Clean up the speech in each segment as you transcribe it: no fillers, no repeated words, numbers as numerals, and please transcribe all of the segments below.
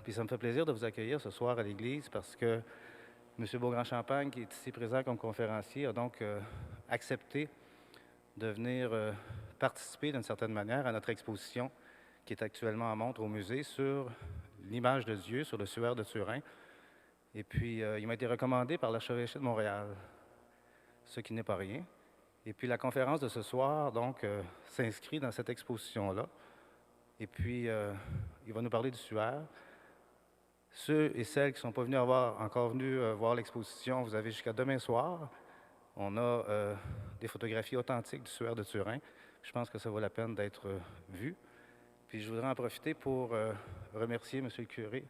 Puis ça me fait plaisir de vous accueillir ce soir à l'Église parce que M. Beaugrand-Champagne, qui est ici présent comme conférencier, a donc accepté de venir participer d'une certaine manière à notre exposition qui est actuellement en montre au musée sur l'image de Dieu, sur le suaire de Turin. Et puis, il m'a été recommandé par l'archevêché de Montréal, ce qui n'est pas rien. Et puis, la conférence de ce soir, donc, s'inscrit dans cette exposition-là. Et puis, il va nous parler du suaire. Ceux et celles qui ne sont pas venus encore venus voir l'exposition, vous avez jusqu'à demain soir. On a des photographies authentiques du suaire de Turin. Je pense que ça vaut la peine d'être vu. Puis je voudrais en profiter pour remercier M. le curé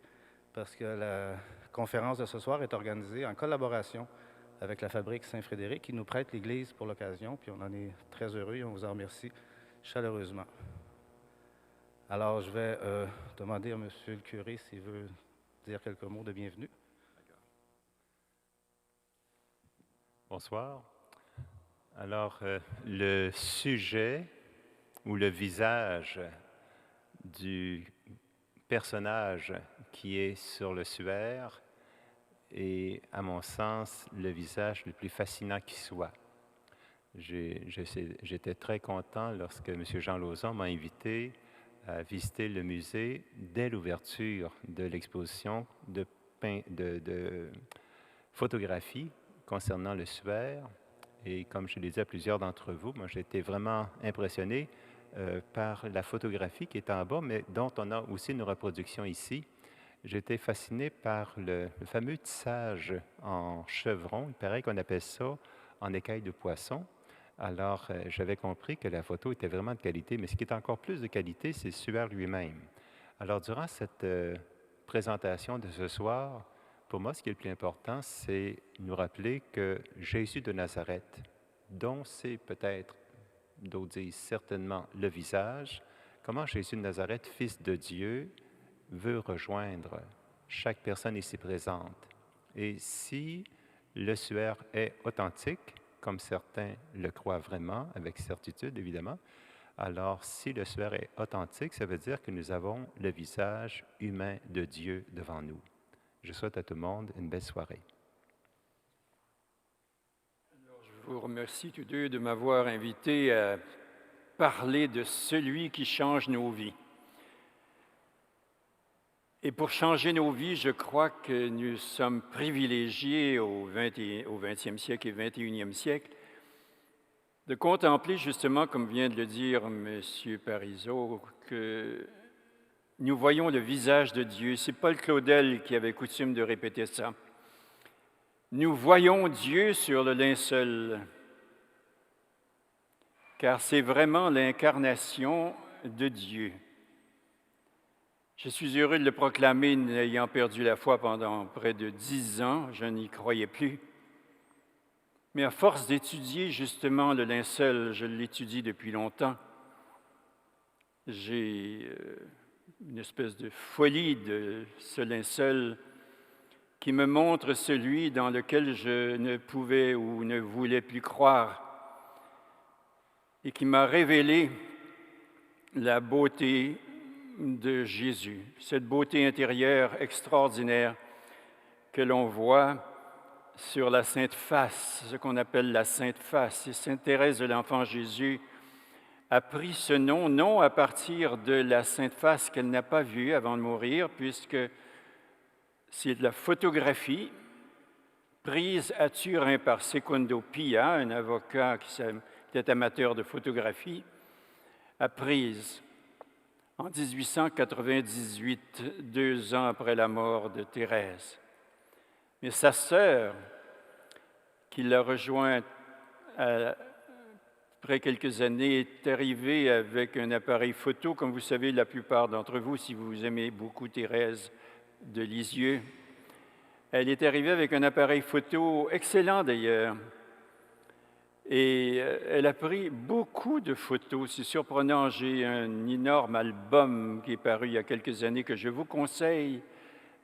parce que la conférence de ce soir est organisée en collaboration avec la Fabrique Saint-Frédéric qui nous prête l'Église pour l'occasion. Puis on en est très heureux et on vous en remercie chaleureusement. Alors je vais demander à M. le curé s'il veut dire quelques mots de bienvenue. Bonsoir. Alors, le sujet ou le visage du personnage qui est sur le suaire est, à mon sens, le visage le plus fascinant qui soit. J'étais très content lorsque M. Jean Lauzon m'a invité à visiter le musée dès l'ouverture de l'exposition de photographie concernant le suaire. Et comme je l'ai dit à plusieurs d'entre vous, moi j'ai été vraiment impressionné par la photographie qui est en bas, mais dont on a aussi une reproduction ici. J'ai été fasciné par le fameux tissage en chevron. Il paraît qu'on appelle ça en écaille de poisson. Alors, j'avais compris que la photo était vraiment de qualité, mais ce qui est encore plus de qualité, c'est le suaire lui-même. Alors, durant cette présentation de ce soir, pour moi, ce qui est le plus important, c'est nous rappeler que Jésus de Nazareth, dont c'est peut-être, d'autres disent certainement le visage, comment Jésus de Nazareth, Fils de Dieu, veut rejoindre chaque personne ici présente. Et si le suaire est authentique, comme certains le croient vraiment, avec certitude évidemment, alors si le suaire est authentique, ça veut dire que nous avons le visage humain de Dieu devant nous. Je souhaite à tout le monde une belle soirée. Alors, je vous remercie tous deux de m'avoir invité à parler de celui qui change nos vies. Et pour changer nos vies, je crois que nous sommes privilégiés au XXe siècle et XXIe siècle de contempler justement, comme vient de le dire M. Parizeau, que nous voyons le visage de Dieu. C'est Paul Claudel qui avait coutume de répéter ça. Nous voyons Dieu sur le linceul, car c'est vraiment l'incarnation de Dieu. Je suis heureux de le proclamer, n'ayant perdu la foi pendant près de 10 ans, je n'y croyais plus. Mais à force d'étudier justement le linceul, je l'étudie depuis longtemps, j'ai une espèce de folie de ce linceul qui me montre celui dans lequel je ne pouvais ou ne voulais plus croire et qui m'a révélé la beauté de Jésus, cette beauté intérieure extraordinaire que l'on voit sur la Sainte Face, ce qu'on appelle la Sainte Face. Et Sainte Thérèse de l'Enfant Jésus a pris ce nom, non à partir de la Sainte Face qu'elle n'a pas vue avant de mourir, puisque c'est de la photographie prise à Turin par Secondo Pia, un avocat qui était amateur de photographie, a prise en 1898, 2 ans après la mort de Thérèse. Mais sa sœur, qui l'a rejointe après quelques années, est arrivée avec un appareil photo. Comme vous savez, la plupart d'entre vous, si vous aimez beaucoup Thérèse de Lisieux, elle est arrivée avec un appareil photo excellent d'ailleurs. Et elle a pris beaucoup de photos. C'est surprenant, j'ai un énorme album qui est paru il y a quelques années que je vous conseille,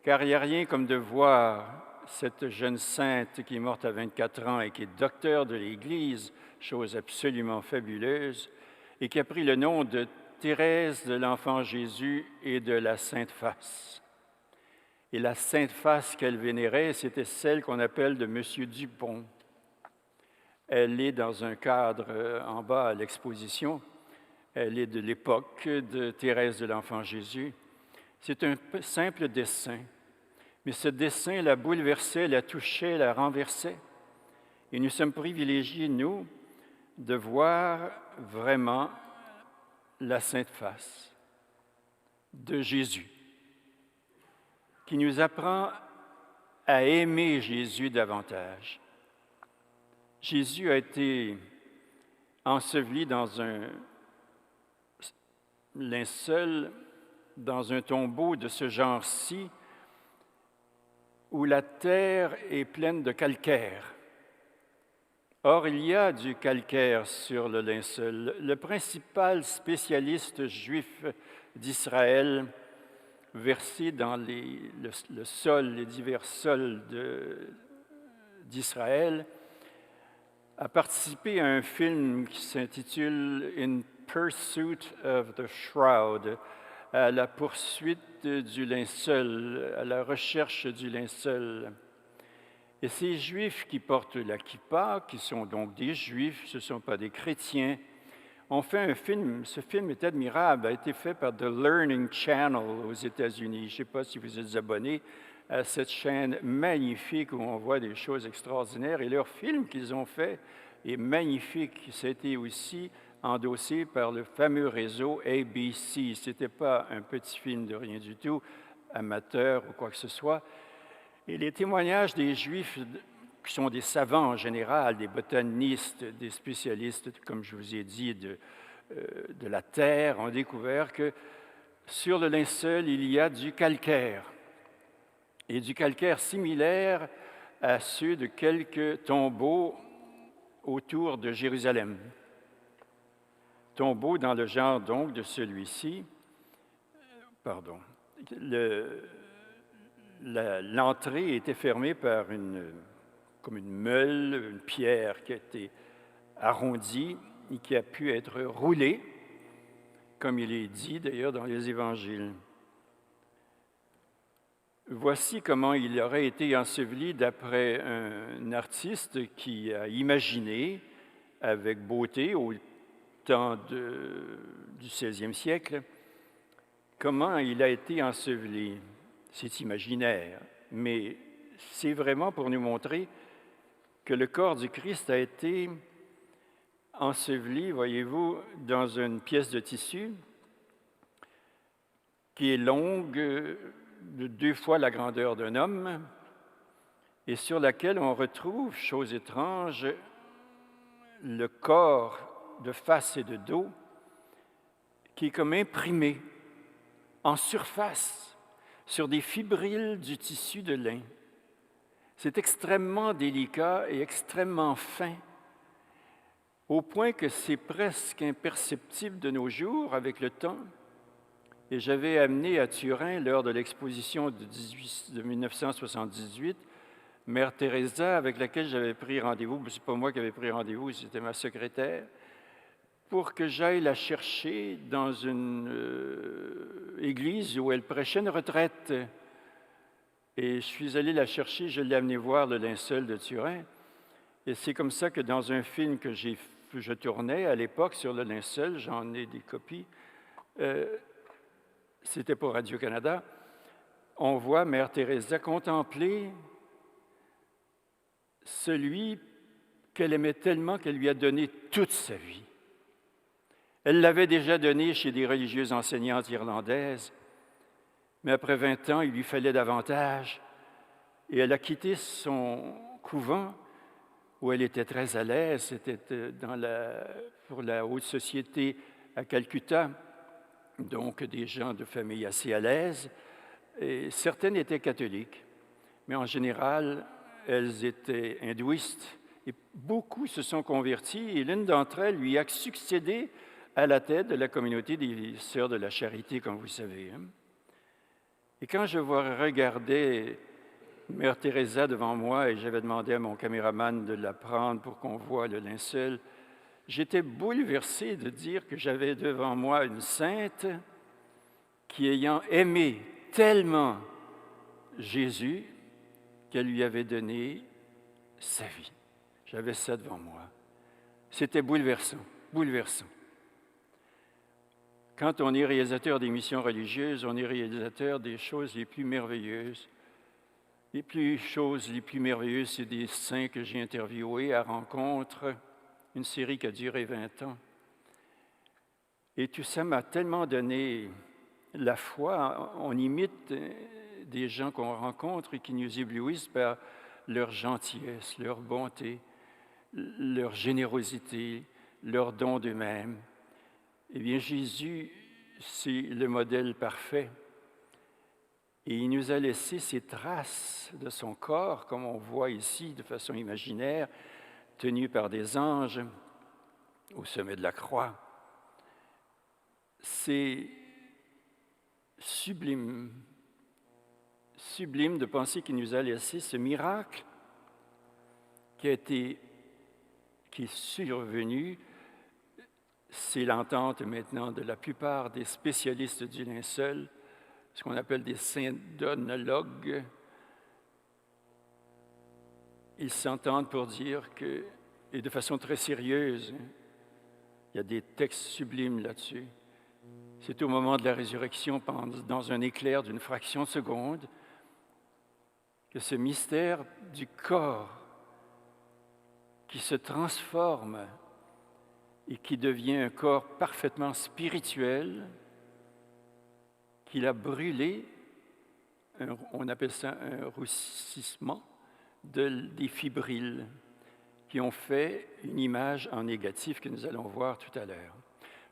car il n'y a rien comme de voir cette jeune sainte qui est morte à 24 ans et qui est docteur de l'Église, chose absolument fabuleuse, et qui a pris le nom de Thérèse de l'Enfant Jésus et de la Sainte Face. Et la Sainte Face qu'elle vénérait, c'était celle qu'on appelle de M. Dupont. Elle est dans un cadre en bas à l'exposition. Elle est de l'époque de Thérèse de l'Enfant Jésus. C'est un simple dessin, mais ce dessin la bouleversait, la touchait, la renversait. Et nous sommes privilégiés, nous, de voir vraiment la Sainte Face de Jésus, qui nous apprend à aimer Jésus davantage. Jésus a été enseveli dans un linceul, dans un tombeau de ce genre-ci, où la terre est pleine de calcaire. Or, il y a du calcaire sur le linceul. Le principal spécialiste juif d'Israël, versé dans le sol, les divers sols d'Israël, a participé à un film qui s'intitule « In Pursuit of the Shroud », à la poursuite du linceul, à la recherche du linceul. Et ces Juifs qui portent la kippa, qui sont donc des Juifs, ce ne sont pas des chrétiens, ont fait un film. Ce film est admirable, a été fait par The Learning Channel aux États-Unis. Je ne sais pas si vous êtes abonnés à cette chaîne magnifique où on voit des choses extraordinaires. Et leur film qu'ils ont fait est magnifique. Ça a été aussi endossé par le fameux réseau ABC. Ce n'était pas un petit film de rien du tout, amateur ou quoi que ce soit. Et les témoignages des Juifs, qui sont des savants en général, des botanistes, des spécialistes, comme je vous ai dit, de la terre, ont découvert que sur le linceul, il y a du calcaire. Et du calcaire similaire à ceux de quelques tombeaux autour de Jérusalem. Tombeaux dans le genre donc de celui-ci. Pardon. L'entrée était fermée par comme une meule, une pierre qui a été arrondie et qui a pu être roulée, comme il est dit d'ailleurs dans les évangiles. Voici comment il aurait été enseveli d'après un artiste qui a imaginé avec beauté au temps du XVIe siècle comment il a été enseveli. C'est imaginaire, mais c'est vraiment pour nous montrer que le corps du Christ a été enseveli, voyez-vous, dans une pièce de tissu qui est longue de 2 fois la grandeur d'un homme et sur laquelle on retrouve, chose étrange, le corps de face et de dos qui est comme imprimé en surface sur des fibrilles du tissu de lin. C'est extrêmement délicat et extrêmement fin, au point que c'est presque imperceptible de nos jours avec le temps. Et j'avais amené à Turin, lors de l'exposition de 1978, Mère Teresa, avec laquelle j'avais pris rendez-vous, ce n'est pas moi qui avais pris rendez-vous, c'était ma secrétaire, pour que j'aille la chercher dans une église où elle prêchait une retraite. Et je suis allé la chercher, je l'ai amenée voir le linceul de Turin. Et c'est comme ça que dans un film que je tournais à l'époque sur le linceul, j'en ai des copies, c'était pour Radio-Canada, on voit Mère Teresa contempler celui qu'elle aimait tellement qu'elle lui a donné toute sa vie. Elle l'avait déjà donné chez des religieuses enseignantes irlandaises, mais après 20 ans, il lui fallait davantage. Et elle a quitté son couvent où elle était très à l'aise. C'était pour la haute société à Calcutta, donc des gens de famille assez à l'aise. Et certaines étaient catholiques, mais en général, elles étaient hindouistes. Et beaucoup se sont convertis et l'une d'entre elles lui a succédé à la tête de la communauté des Sœurs de la Charité, comme vous savez. Et quand je regardais Mère Teresa devant moi et j'avais demandé à mon caméraman de la prendre pour qu'on voie le linceul, J'étais bouleversé de dire que j'avais devant moi une sainte qui, ayant aimé tellement Jésus, qu'elle lui avait donné sa vie. J'avais ça devant moi. C'était bouleversant, bouleversant. Quand on est réalisateur des missions religieuses, on est réalisateur des choses les plus merveilleuses. Les choses les plus merveilleuses, c'est des saints que j'ai interviewés à rencontre, une série qui a duré 20 ans. Et tout ça m'a tellement donné la foi. On imite des gens qu'on rencontre et qui nous éblouissent par leur gentillesse, leur bonté, leur générosité, leur don d'eux-mêmes. Eh bien, Jésus, c'est le modèle parfait. Et il nous a laissé ces traces de son corps, comme on voit ici de façon imaginaire, tenu par des anges au sommet de la croix. C'est sublime, sublime de penser qu'il nous a laissé ce miracle qui est survenu. C'est l'entente maintenant de la plupart des spécialistes du linceul, ce qu'on appelle des syndonologues. Ils s'entendent pour dire que, et de façon très sérieuse, il y a des textes sublimes là-dessus. C'est au moment de la résurrection, dans un éclair d'une fraction de seconde, que ce mystère du corps qui se transforme et qui devient un corps parfaitement spirituel, qu'il a brûlé, on appelle ça un roussissement, des fibrilles qui ont fait une image en négatif que nous allons voir tout à l'heure.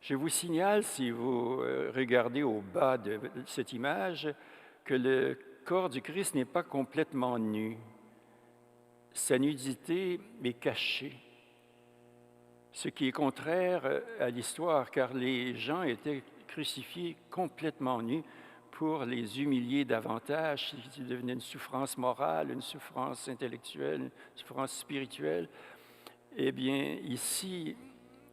Je vous signale, si vous regardez au bas de cette image, que le corps du Christ n'est pas complètement nu. Sa nudité est cachée, ce qui est contraire à l'histoire, car les gens étaient crucifiés complètement nus pour les humilier davantage, qui devenait une souffrance morale, une souffrance intellectuelle, une souffrance spirituelle. Eh bien, ici,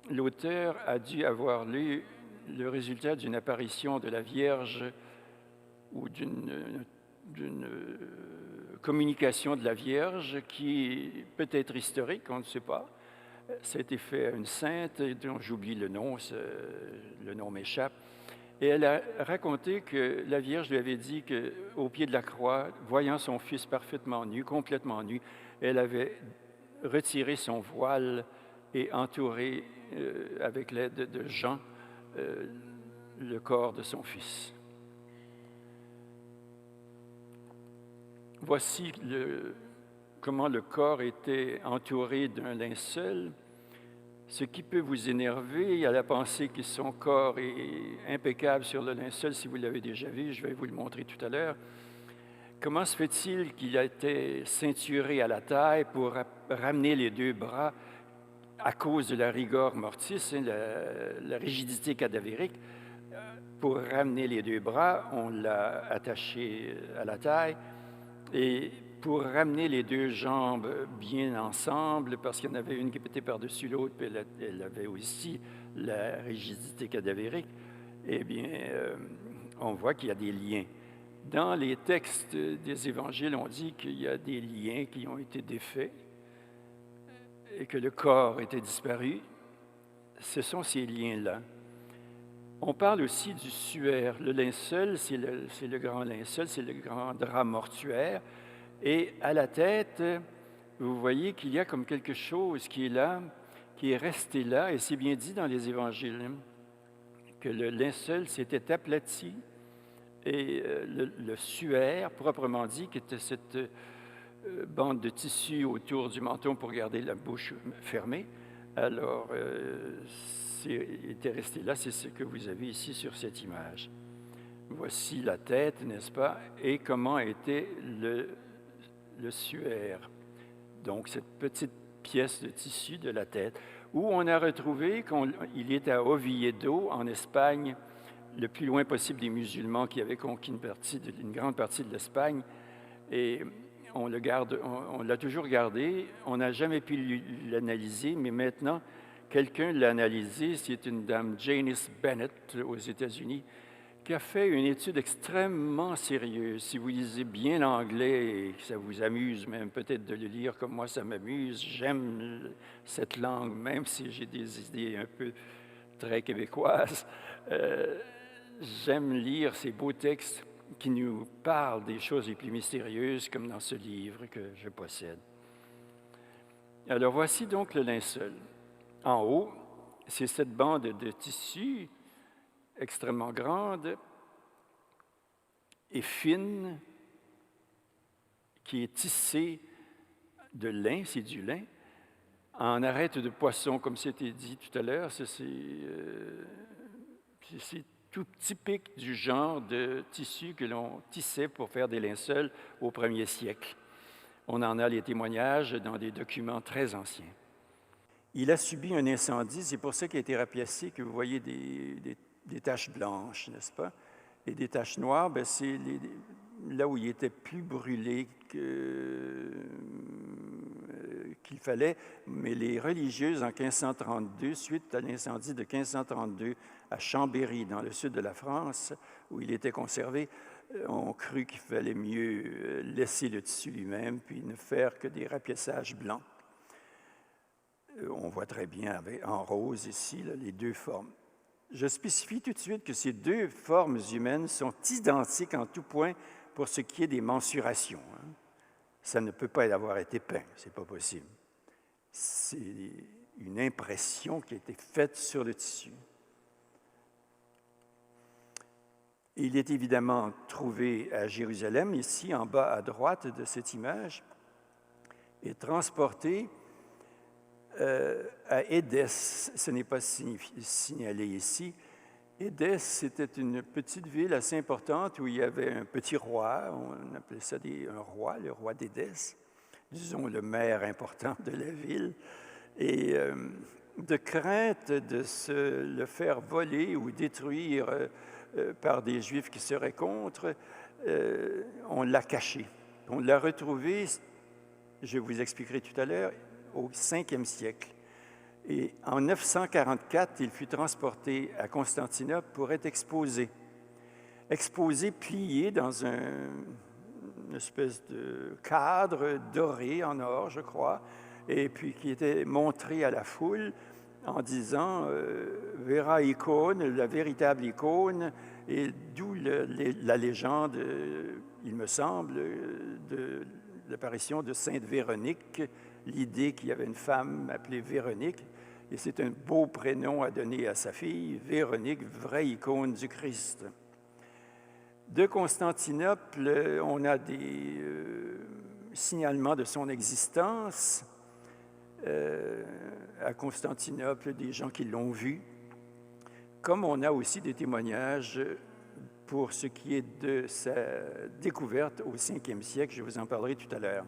l'auteur a dû avoir lu le résultat d'une apparition de la Vierge ou d'une communication de la Vierge qui est peut-être historique, on ne sait pas. Ça a été fait à une sainte dont j'oublie le nom m'échappe. Et elle a raconté que la Vierge lui avait dit qu'au pied de la croix, voyant son fils parfaitement nu, complètement nu, elle avait retiré son voile et entouré, avec l'aide de Jean, le corps de son fils. Voici comment le corps était entouré d'un linceul. Ce qui peut vous énerver à la pensée que son corps est impeccable sur le linceul, si vous l'avez déjà vu, je vais vous le montrer tout à l'heure. Comment se fait-il qu'il a été ceinturé à la taille pour ramener les deux bras à cause de la rigor mortis, la rigidité cadavérique? Pour ramener les deux bras, on l'a attaché à la taille. Et pour ramener les deux jambes bien ensemble, parce qu'il y en avait une qui était par-dessus l'autre, puis elle avait aussi la rigidité cadavérique, eh bien, on voit qu'il y a des liens. Dans les textes des évangiles, on dit qu'il y a des liens qui ont été défaits et que le corps était disparu. Ce sont ces liens-là. On parle aussi du suaire. Le linceul, c'est le grand linceul, c'est le grand drap mortuaire. Et à la tête, vous voyez qu'il y a comme quelque chose qui est là, qui est resté là, et c'est bien dit dans les évangiles, que le linceul s'était aplati, et le suaire, proprement dit, qui était cette bande de tissu autour du menton pour garder la bouche fermée, alors était resté là, c'est ce que vous avez ici sur cette image. Voici la tête, n'est-ce pas, et comment était le suaire. Donc, cette petite pièce de tissu de la tête, où on a retrouvé qu'il est à Oviedo, en Espagne, le plus loin possible des musulmans qui avaient conquis une grande partie de l'Espagne. Et on l'a toujours gardé. On n'a jamais pu l'analyser, mais maintenant, quelqu'un l'a analysé, c'est une dame, Janice Bennett, aux États-Unis, qui a fait une étude extrêmement sérieuse. Si vous lisez bien l'anglais et que ça vous amuse même peut-être de le lire comme moi, ça m'amuse, j'aime cette langue, même si j'ai des idées un peu très québécoises. J'aime lire ces beaux textes qui nous parlent des choses les plus mystérieuses, comme dans ce livre que je possède. Alors voici donc le linceul. En haut, c'est cette bande de tissu extrêmement grande et fine qui est tissée de lin, c'est du lin, en arête de poisson, comme c'était dit tout à l'heure. C'est tout typique du genre de tissu que l'on tissait pour faire des linceuls au 1er siècle. On en a les témoignages dans des documents très anciens. Il a subi un incendie, c'est pour ça qu'il a été rapiécé, que vous voyez des taches blanches, n'est-ce pas? Et des taches noires, bien, c'est là où il était plus brûlé qu'il fallait. Mais les religieuses, en 1532, suite à l'incendie de 1532 à Chambéry, dans le sud de la France, où il était conservé, ont cru qu'il fallait mieux laisser le tissu lui-même, puis ne faire que des rapiessages blancs. On voit très bien en rose ici là, les deux formes. Je spécifie tout de suite que ces deux formes humaines sont identiques en tout point pour ce qui est des mensurations. Ça ne peut pas avoir été peint, ce n'est pas possible. C'est une impression qui a été faite sur le tissu. Il est évidemment trouvé à Jérusalem, ici en bas à droite de cette image, et transporté à Édesse. Ce n'est pas signalé ici. Édesse, c'était une petite ville assez importante où il y avait un petit roi, on appelait ça un roi, le roi d'Édesse, disons le maire important de la ville, et de crainte de se le faire voler ou détruire par des Juifs qui seraient contre, on l'a caché. On l'a retrouvé, je vous expliquerai tout à l'heure, au 5e siècle. Et en 944, il fut transporté à Constantinople pour être exposé. Exposé, plié dans une espèce de cadre doré en or, je crois, et puis qui était montré à la foule en disant Vera icône, la véritable icône, et d'où la légende, il me semble, de l'apparition de Sainte Véronique, l'idée qu'il y avait une femme appelée Véronique, et c'est un beau prénom à donner à sa fille, Véronique, vraie icône du Christ. De Constantinople, on a des signalements de son existence. À Constantinople, des gens qui l'ont vu, comme on a aussi des témoignages pour ce qui est de sa découverte au 5e siècle, je vous en parlerai tout à l'heure.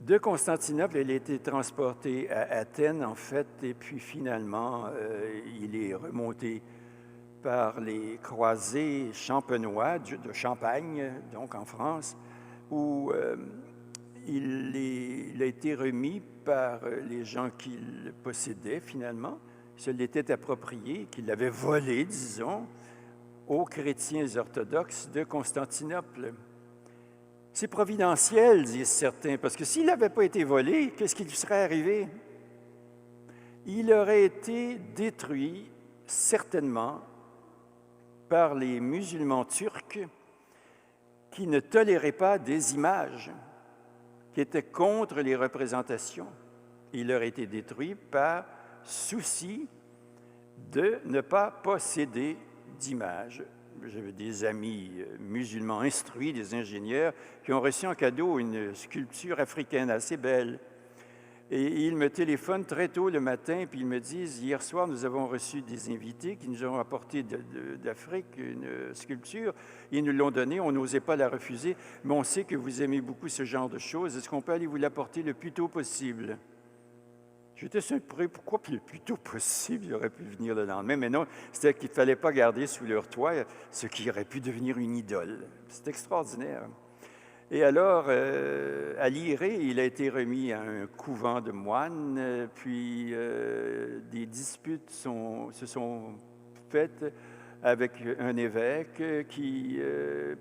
De Constantinople, elle a été transportée à Athènes, en fait, et puis finalement, il est remonté par les croisés champenois de Champagne, donc en France, où il a été remis par les gens qui le possédaient finalement, se l'était approprié, qui l'avaient volé, disons, aux chrétiens orthodoxes de Constantinople. C'est providentiel, disent certains, parce que s'il n'avait pas été volé, qu'est-ce qui lui serait arrivé? Il aurait été détruit, certainement, par les musulmans turcs qui ne toléraient pas des images, qui étaient contre les représentations. Il aurait été détruit par souci de ne pas posséder d'images. J'avais des amis musulmans instruits, des ingénieurs, qui ont reçu en cadeau une sculpture africaine assez belle. Et ils me téléphonent très tôt le matin, puis ils me disent, hier soir, nous avons reçu des invités qui nous ont apporté d'Afrique une sculpture. Ils nous l'ont donnée, on n'osait pas la refuser, mais on sait que vous aimez beaucoup ce genre de choses. Est-ce qu'on peut aller vous l'apporter le plus tôt possible? J'étais surpris. Pourquoi le plus tôt possible? Il aurait pu venir le lendemain. Mais non, c'était qu'il ne fallait pas garder sous leur toit ce qui aurait pu devenir une idole. C'est extraordinaire. Et alors, à Liré, il a été remis à un couvent de moines, puis des disputes se sont faites avec un évêque qui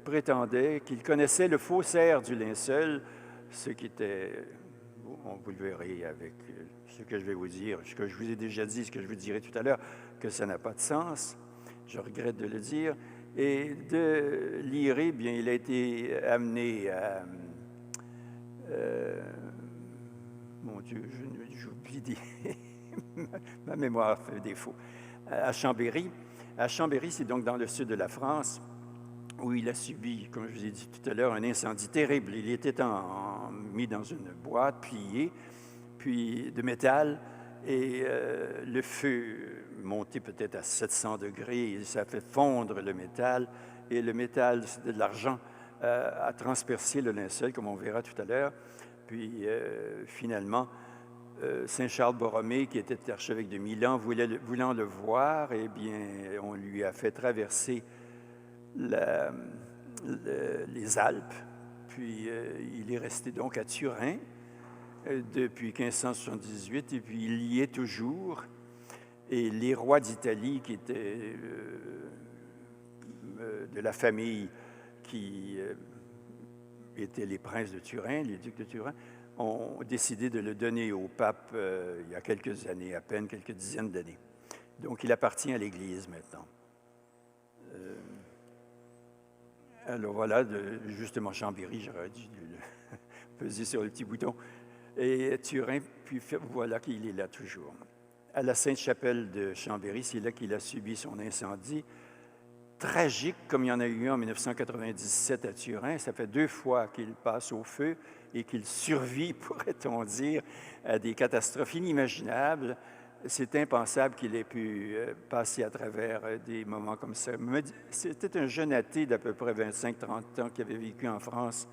prétendait qu'il connaissait le faussaire du linceul, ce qui était, vous le verrez avec ce que je vais vous dire, ce que je vous ai déjà dit, ce que je vous dirai tout à l'heure, que ça n'a pas de sens. Je regrette de le dire. Et de Liré, bien, il a été amené à... mon Dieu, j'oublie des... ma mémoire fait défaut. À Chambéry. À Chambéry, c'est donc dans le sud de la France, où il a subi, comme je vous ai dit tout à l'heure, un incendie terrible. Il était mis dans une boîte pliée, puis de métal, et le feu monté peut-être à 700 degrés, et ça fait fondre le métal, et le métal, c'était de l'argent, a transpercé le linceul, comme on verra tout à l'heure. Puis finalement, Saint Charles Borromée, qui était archevêque de Milan, voulant le voir, eh bien, on lui a fait traverser les Alpes, puis il est resté donc à Turin depuis 1578, et puis il y est toujours. Et les rois d'Italie, qui étaient de la famille qui étaient les princes de Turin, les ducs de Turin, ont décidé de le donner au pape il y a quelques années, à peine quelques dizaines d'années. Donc, il appartient à l'Église maintenant. Alors voilà, justement, Chambéry, j'aurais dû peser sur le petit bouton. Et Turin, puis voilà qu'il est là toujours. À la Sainte-Chapelle de Chambéry, c'est là qu'il a subi son incendie. Tragique, comme il y en a eu un en 1997 à Turin. Ça fait 2 fois qu'il passe au feu et qu'il survit, pourrait-on dire, à des catastrophes inimaginables. C'est impensable qu'il ait pu passer à travers des moments comme ça. C'était un jeune athée d'à peu près 25-30 ans qui avait vécu en France.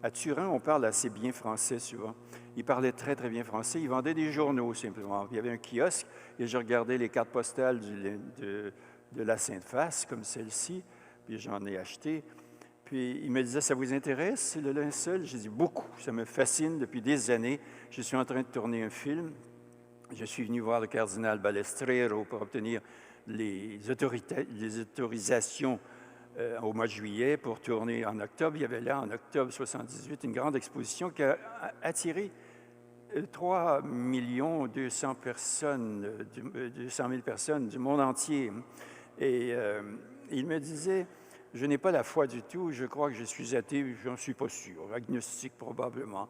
À Turin, on parle assez bien français souvent. Il parlait très, très bien français. Il vendait des journaux, simplement. Il y avait un kiosque et je regardais les cartes postales de la Sainte-Face, comme celle-ci, puis j'en ai acheté. Puis il me disait, ça vous intéresse, le linceul? J'ai dit, beaucoup, ça me fascine depuis des années. Je suis en train de tourner un film. Je suis venu voir le cardinal Balestrero pour obtenir les autorisations au mois de juillet pour tourner en octobre. Il y avait là, en octobre 1978, une grande exposition qui a attiré 3 200 000 personnes du monde entier. Et il me disait, je n'ai pas la foi du tout, je crois que je suis athée, je n'en suis pas sûr, agnostique probablement.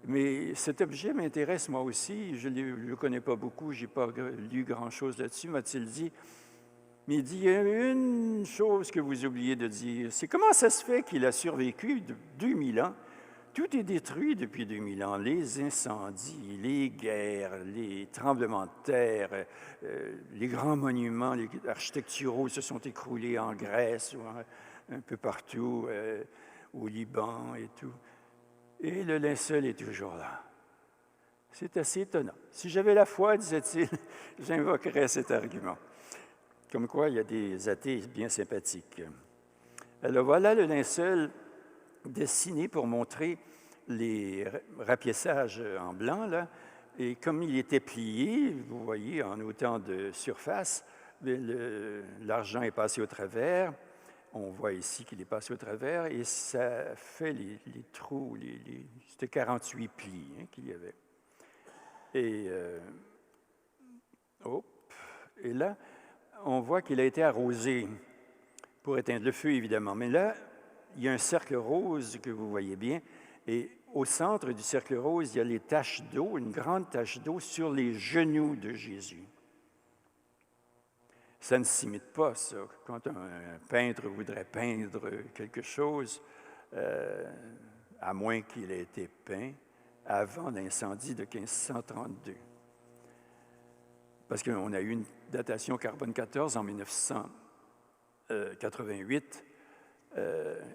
Mais cet objet m'intéresse moi aussi, je ne le connais pas beaucoup, je n'ai pas lu grand-chose là-dessus, m'a-t-il dit. Mais il dit, il y a une chose que vous oubliez de dire, c'est comment ça se fait qu'il a survécu de 2000 ans? Tout est détruit depuis 2000 ans, les incendies, les guerres, les tremblements de terre, les grands monuments architecturaux se sont écroulés en Grèce ou un peu partout, au Liban et tout. Et le linceul est toujours là. C'est assez étonnant. Si j'avais la foi, disait-il, j'invoquerais cet argument. Comme quoi, il y a des athées bien sympathiques. Alors voilà le linceul dessiné pour montrer les rapiessages en blanc, là. Et comme il était plié, vous voyez, en autant de surface, l'argent est passé au travers. On voit ici qu'il est passé au travers et ça fait les trous, c'était 48 plis qu'il y avait. Et là, on voit qu'il a été arrosé pour éteindre le feu, évidemment. Mais là, il y a un cercle rose que vous voyez bien, et au centre du cercle rose, il y a les taches d'eau, une grande tache d'eau sur les genoux de Jésus. Ça ne s'imite pas, ça. Quand un peintre voudrait peindre quelque chose, à moins qu'il ait été peint avant l'incendie de 1532. Parce qu'on a eu une datation carbone 14 en 1988,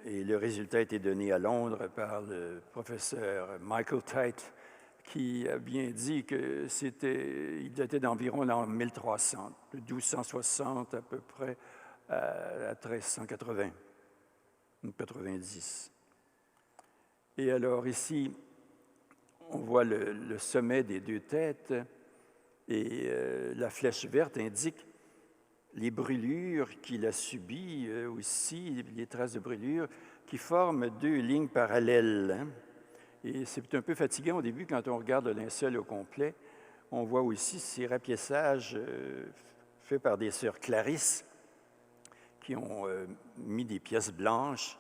et le résultat a été donné à Londres par le professeur Michael Tite, qui a bien dit que il datait d'environ l'an 1300, de 1260 à peu près à 1380, ou 90. Et alors ici, on voit le sommet des deux têtes et la flèche verte indique les brûlures qu'il a subies, aussi les traces de brûlures qui forment deux lignes parallèles. Hein. Et c'est un peu fatigant au début quand on regarde le linceul au complet. On voit aussi ces rapiessages faits par des sœurs Clarisse qui ont mis des pièces blanches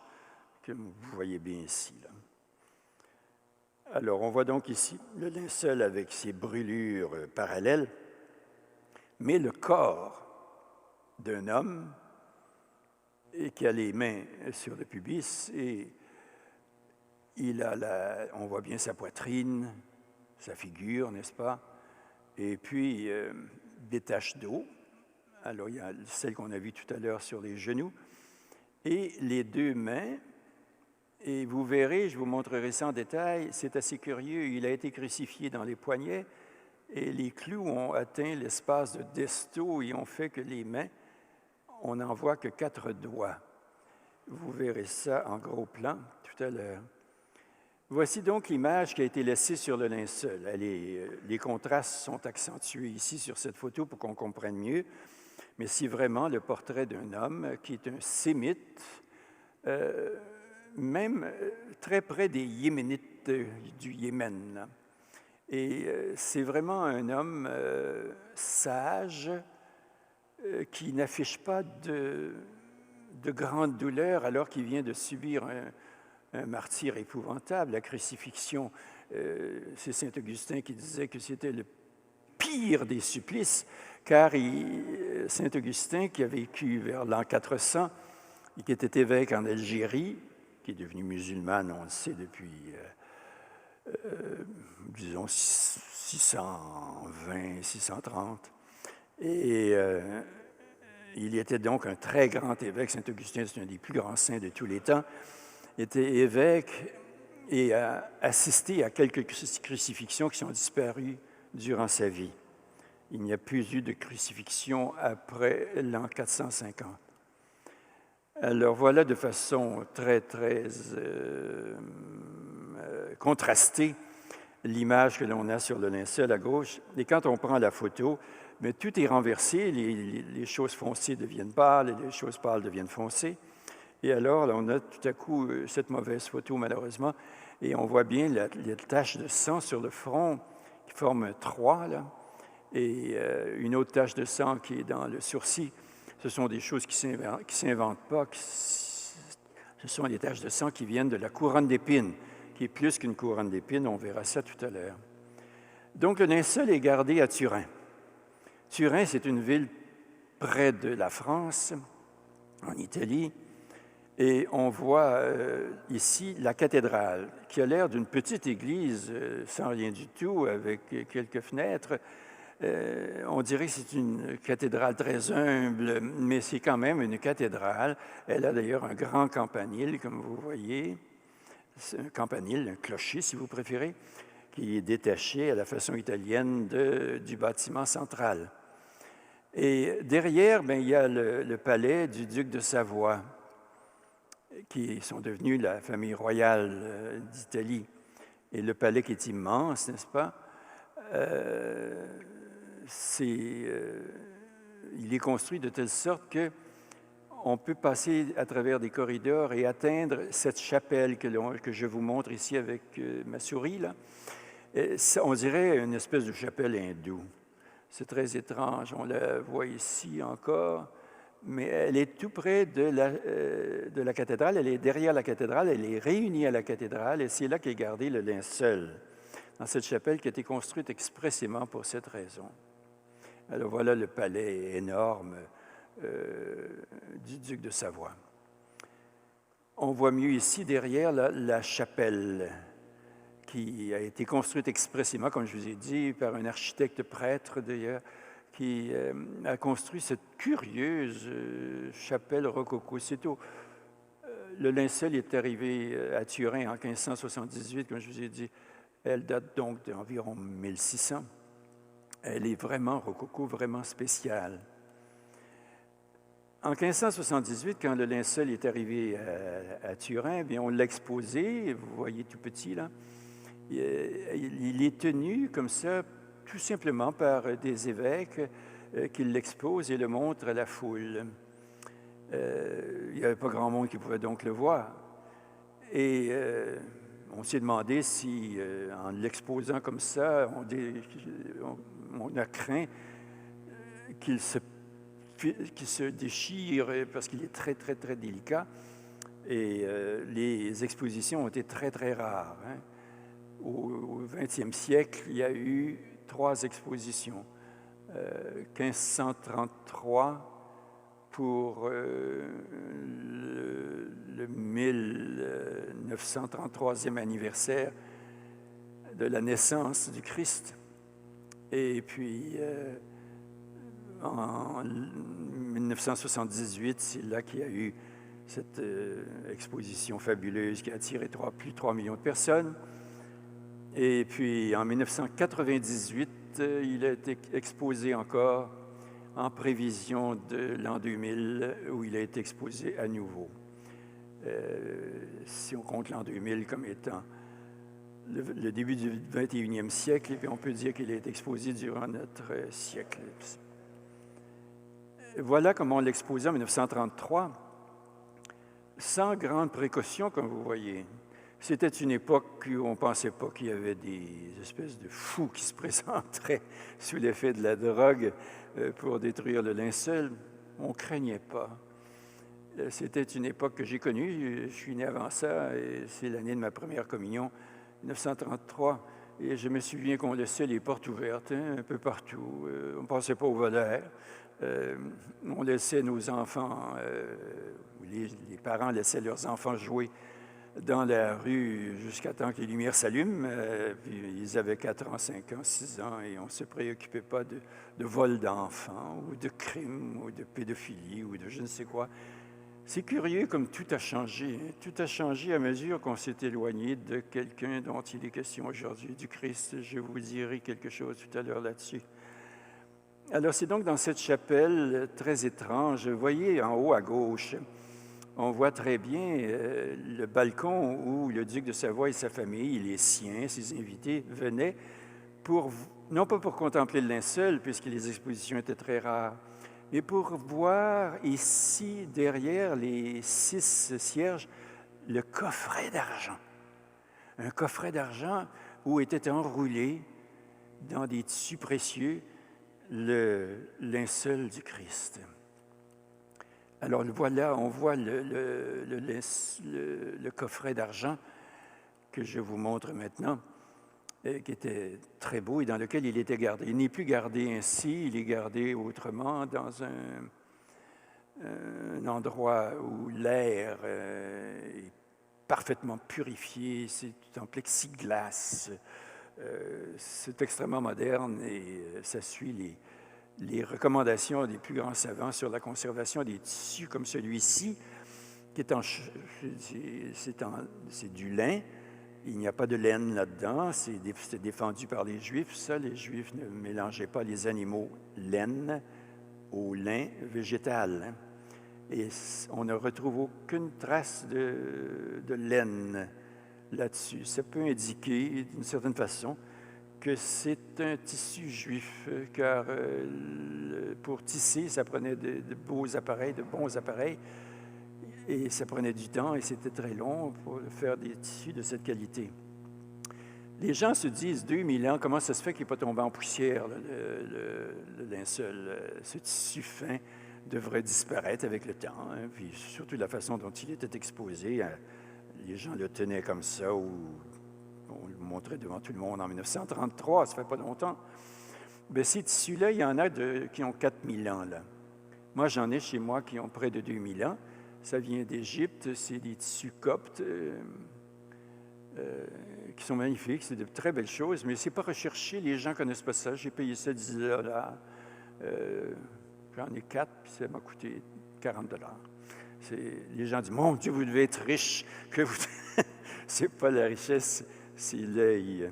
que vous voyez bien ici. Là. Alors, on voit donc ici le linceul avec ses brûlures parallèles, mais le corps d'un homme et qui a les mains sur le pubis et on voit bien sa poitrine, sa figure, n'est-ce pas? Et puis, des taches d'eau. Alors, il y a celle qu'on a vue tout à l'heure sur les genoux. Et les deux mains, et vous verrez, je vous montrerai ça en détail, c'est assez curieux, il a été crucifié dans les poignets et les clous ont atteint l'espace de desto et ont fait que les mains, on n'en voit que 4 doigts. Vous verrez ça en gros plan tout à l'heure. Voici donc l'image qui a été laissée sur le linceul. Les contrastes sont accentués ici sur cette photo pour qu'on comprenne mieux, mais c'est vraiment le portrait d'un homme qui est un sémite, même très près des Yéménites du Yémen. Là. Et c'est vraiment un homme sage qui n'affiche pas de grande douleur alors qu'il vient de subir un martyre épouvantable, la crucifixion. C'est saint Augustin qui disait que c'était le pire des supplices, car saint Augustin, qui a vécu vers l'an 400 et qui était évêque en Algérie, qui est devenu musulmane, on le sait, depuis, disons, 620, 630. Et il était donc un très grand évêque. Saint Augustin, c'est un des plus grands saints de tous les temps. Il était évêque et a assisté à quelques crucifixions qui sont disparues durant sa vie. Il n'y a plus eu de crucifixion après l'an 450. Alors voilà de façon très, très contrastée l'image que l'on a sur le linceul à gauche. Et quand on prend la photo, mais tout est renversé, les choses foncées deviennent pâles, les choses pâles deviennent foncées. Et alors, là, on a tout à coup cette mauvaise photo, malheureusement, et on voit bien les taches de sang sur le front qui forment un 3, là, et une autre tache de sang qui est dans le sourcil. Ce sont des choses qui ne s'inventent pas. Ce sont des taches de sang qui viennent de la couronne d'épines, qui est plus qu'une couronne d'épines. On verra ça tout à l'heure. Donc, le linceul est gardé à Turin. Turin, c'est une ville près de la France, en Italie, et on voit ici la cathédrale, qui a l'air d'une petite église sans rien du tout, avec quelques fenêtres. On dirait que c'est une cathédrale très humble, mais c'est quand même une cathédrale. Elle a d'ailleurs un grand campanile, comme vous voyez. C'est un campanile, un clocher, si vous préférez, qui est détaché à la façon italienne du bâtiment central. Et derrière, bien, il y a le palais du duc de Savoie, qui sont devenus la famille royale d'Italie. Et le palais qui est immense, n'est-ce pas? Il est construit de telle sorte qu'on peut passer à travers des corridors et atteindre cette chapelle que je vous montre ici avec ma souris. Là. On dirait une espèce de chapelle hindoue. C'est très étrange. On la voit ici encore, mais elle est tout près de la cathédrale. Elle est derrière la cathédrale. Elle est réunie à la cathédrale et c'est là qu'est gardé le linceul, dans cette chapelle qui a été construite expressément pour cette raison. Alors voilà le palais énorme du duc de Savoie. On voit mieux ici derrière la chapelle qui a été construite expressément, comme je vous ai dit, par un architecte prêtre d'ailleurs, qui a construit cette curieuse chapelle rococo. Le linceul est arrivé à Turin en 1578, comme je vous ai dit. Elle date donc d'environ 1600. Elle est vraiment rococo, vraiment spéciale. En 1578, quand le linceul est arrivé à Turin, bien, on l'a exposé, vous voyez tout petit là. Il est tenu comme ça, tout simplement par des évêques qui l'exposent et le montrent à la foule. Il n'y avait pas grand monde qui pouvait donc le voir. Et on s'est demandé si, en l'exposant comme ça, on a craint qu'il se déchire parce qu'il est très, très, très délicat. Et les expositions ont été très, très rares. Hein. Au XXe siècle, il y a eu 3 expositions. 1533 pour le 1933e anniversaire de la naissance du Christ. Et puis, en 1978, c'est là qu'il y a eu cette exposition fabuleuse qui a attiré plus de 3 millions de personnes. Et puis, en 1998, il a été exposé encore en prévision de l'an 2000, où il a été exposé à nouveau. Si on compte l'an 2000 comme étant le début du 21e siècle, et puis on peut dire qu'il a été exposé durant notre siècle. Voilà comment on l'exposait en 1933, sans grande précaution, comme vous voyez. C'était une époque où on ne pensait pas qu'il y avait des espèces de fous qui se présenteraient sous l'effet de la drogue pour détruire le linceul. On ne craignait pas. C'était une époque que j'ai connue. Je suis né avant ça, et c'est l'année de ma première communion, 1933. Et je me souviens qu'on laissait les portes ouvertes un peu partout. On ne pensait pas aux voleurs. On laissait nos enfants, les parents laissaient leurs enfants jouer dans la rue jusqu'à temps que les lumières s'allument. Puis ils avaient 4 ans, 5 ans, 6 ans, et on ne se préoccupait pas de vol d'enfants ou de crimes ou de pédophilie ou de je ne sais quoi. C'est curieux comme tout a changé. Tout a changé à mesure qu'on s'est éloigné de quelqu'un dont il est question aujourd'hui, du Christ. Je vous dirai quelque chose tout à l'heure là-dessus. Alors c'est donc dans cette chapelle très étrange, vous voyez en haut à gauche, on voit très bien le balcon où le duc de Savoie et sa famille, les siens, ses invités, venaient non pas pour contempler le linceul, puisque les expositions étaient très rares, mais pour voir ici, derrière les 6 cierges, le coffret d'argent. Un coffret d'argent où était enroulé dans des tissus précieux le linceul du Christ. Alors voilà, on voit le coffret d'argent que je vous montre maintenant, qui était très beau et dans lequel il était gardé. Il n'est plus gardé ainsi, il est gardé autrement dans un endroit où l'air est parfaitement purifié, c'est en plexiglas. C'est extrêmement moderne et ça suit les recommandations des plus grands savants sur la conservation des tissus comme celui-ci, qui est c'est du lin. Il n'y a pas de laine là-dedans. C'est défendu par les Juifs. Ça, les Juifs ne mélangeaient pas les animaux laine au lin végétal. Hein. Et on ne retrouve aucune trace de laine là-dessus. Ça peut indiquer, d'une certaine façon, que c'est un tissu juif, car pour tisser, ça prenait de beaux appareils, de bons appareils, et ça prenait du temps, et c'était très long pour faire des tissus de cette qualité. Les gens se disent, 2000 ans, comment ça se fait qu'il n'est pas tombé en poussière, le linceul? Ce tissu fin devrait disparaître avec le temps, hein, puis surtout la façon dont il était exposé. Les gens le tenaient comme ça, ou on le montrait devant tout le monde en 1933, ça ne fait pas longtemps. Bien, ces tissus-là, il y en a qui ont 4000 ans. Là. Moi, j'en ai chez moi qui ont près de 2000 ans. Ça vient d'Égypte, c'est des tissus coptes qui sont magnifiques, c'est de très belles choses, mais ce n'est pas recherché, les gens ne connaissent pas ça. J'ai payé ça 10 $. J'en ai 4, puis ça m'a coûté 40 $. Les gens disent, mon Dieu, vous devez être riche, c'est pas la richesse, c'est l'œil.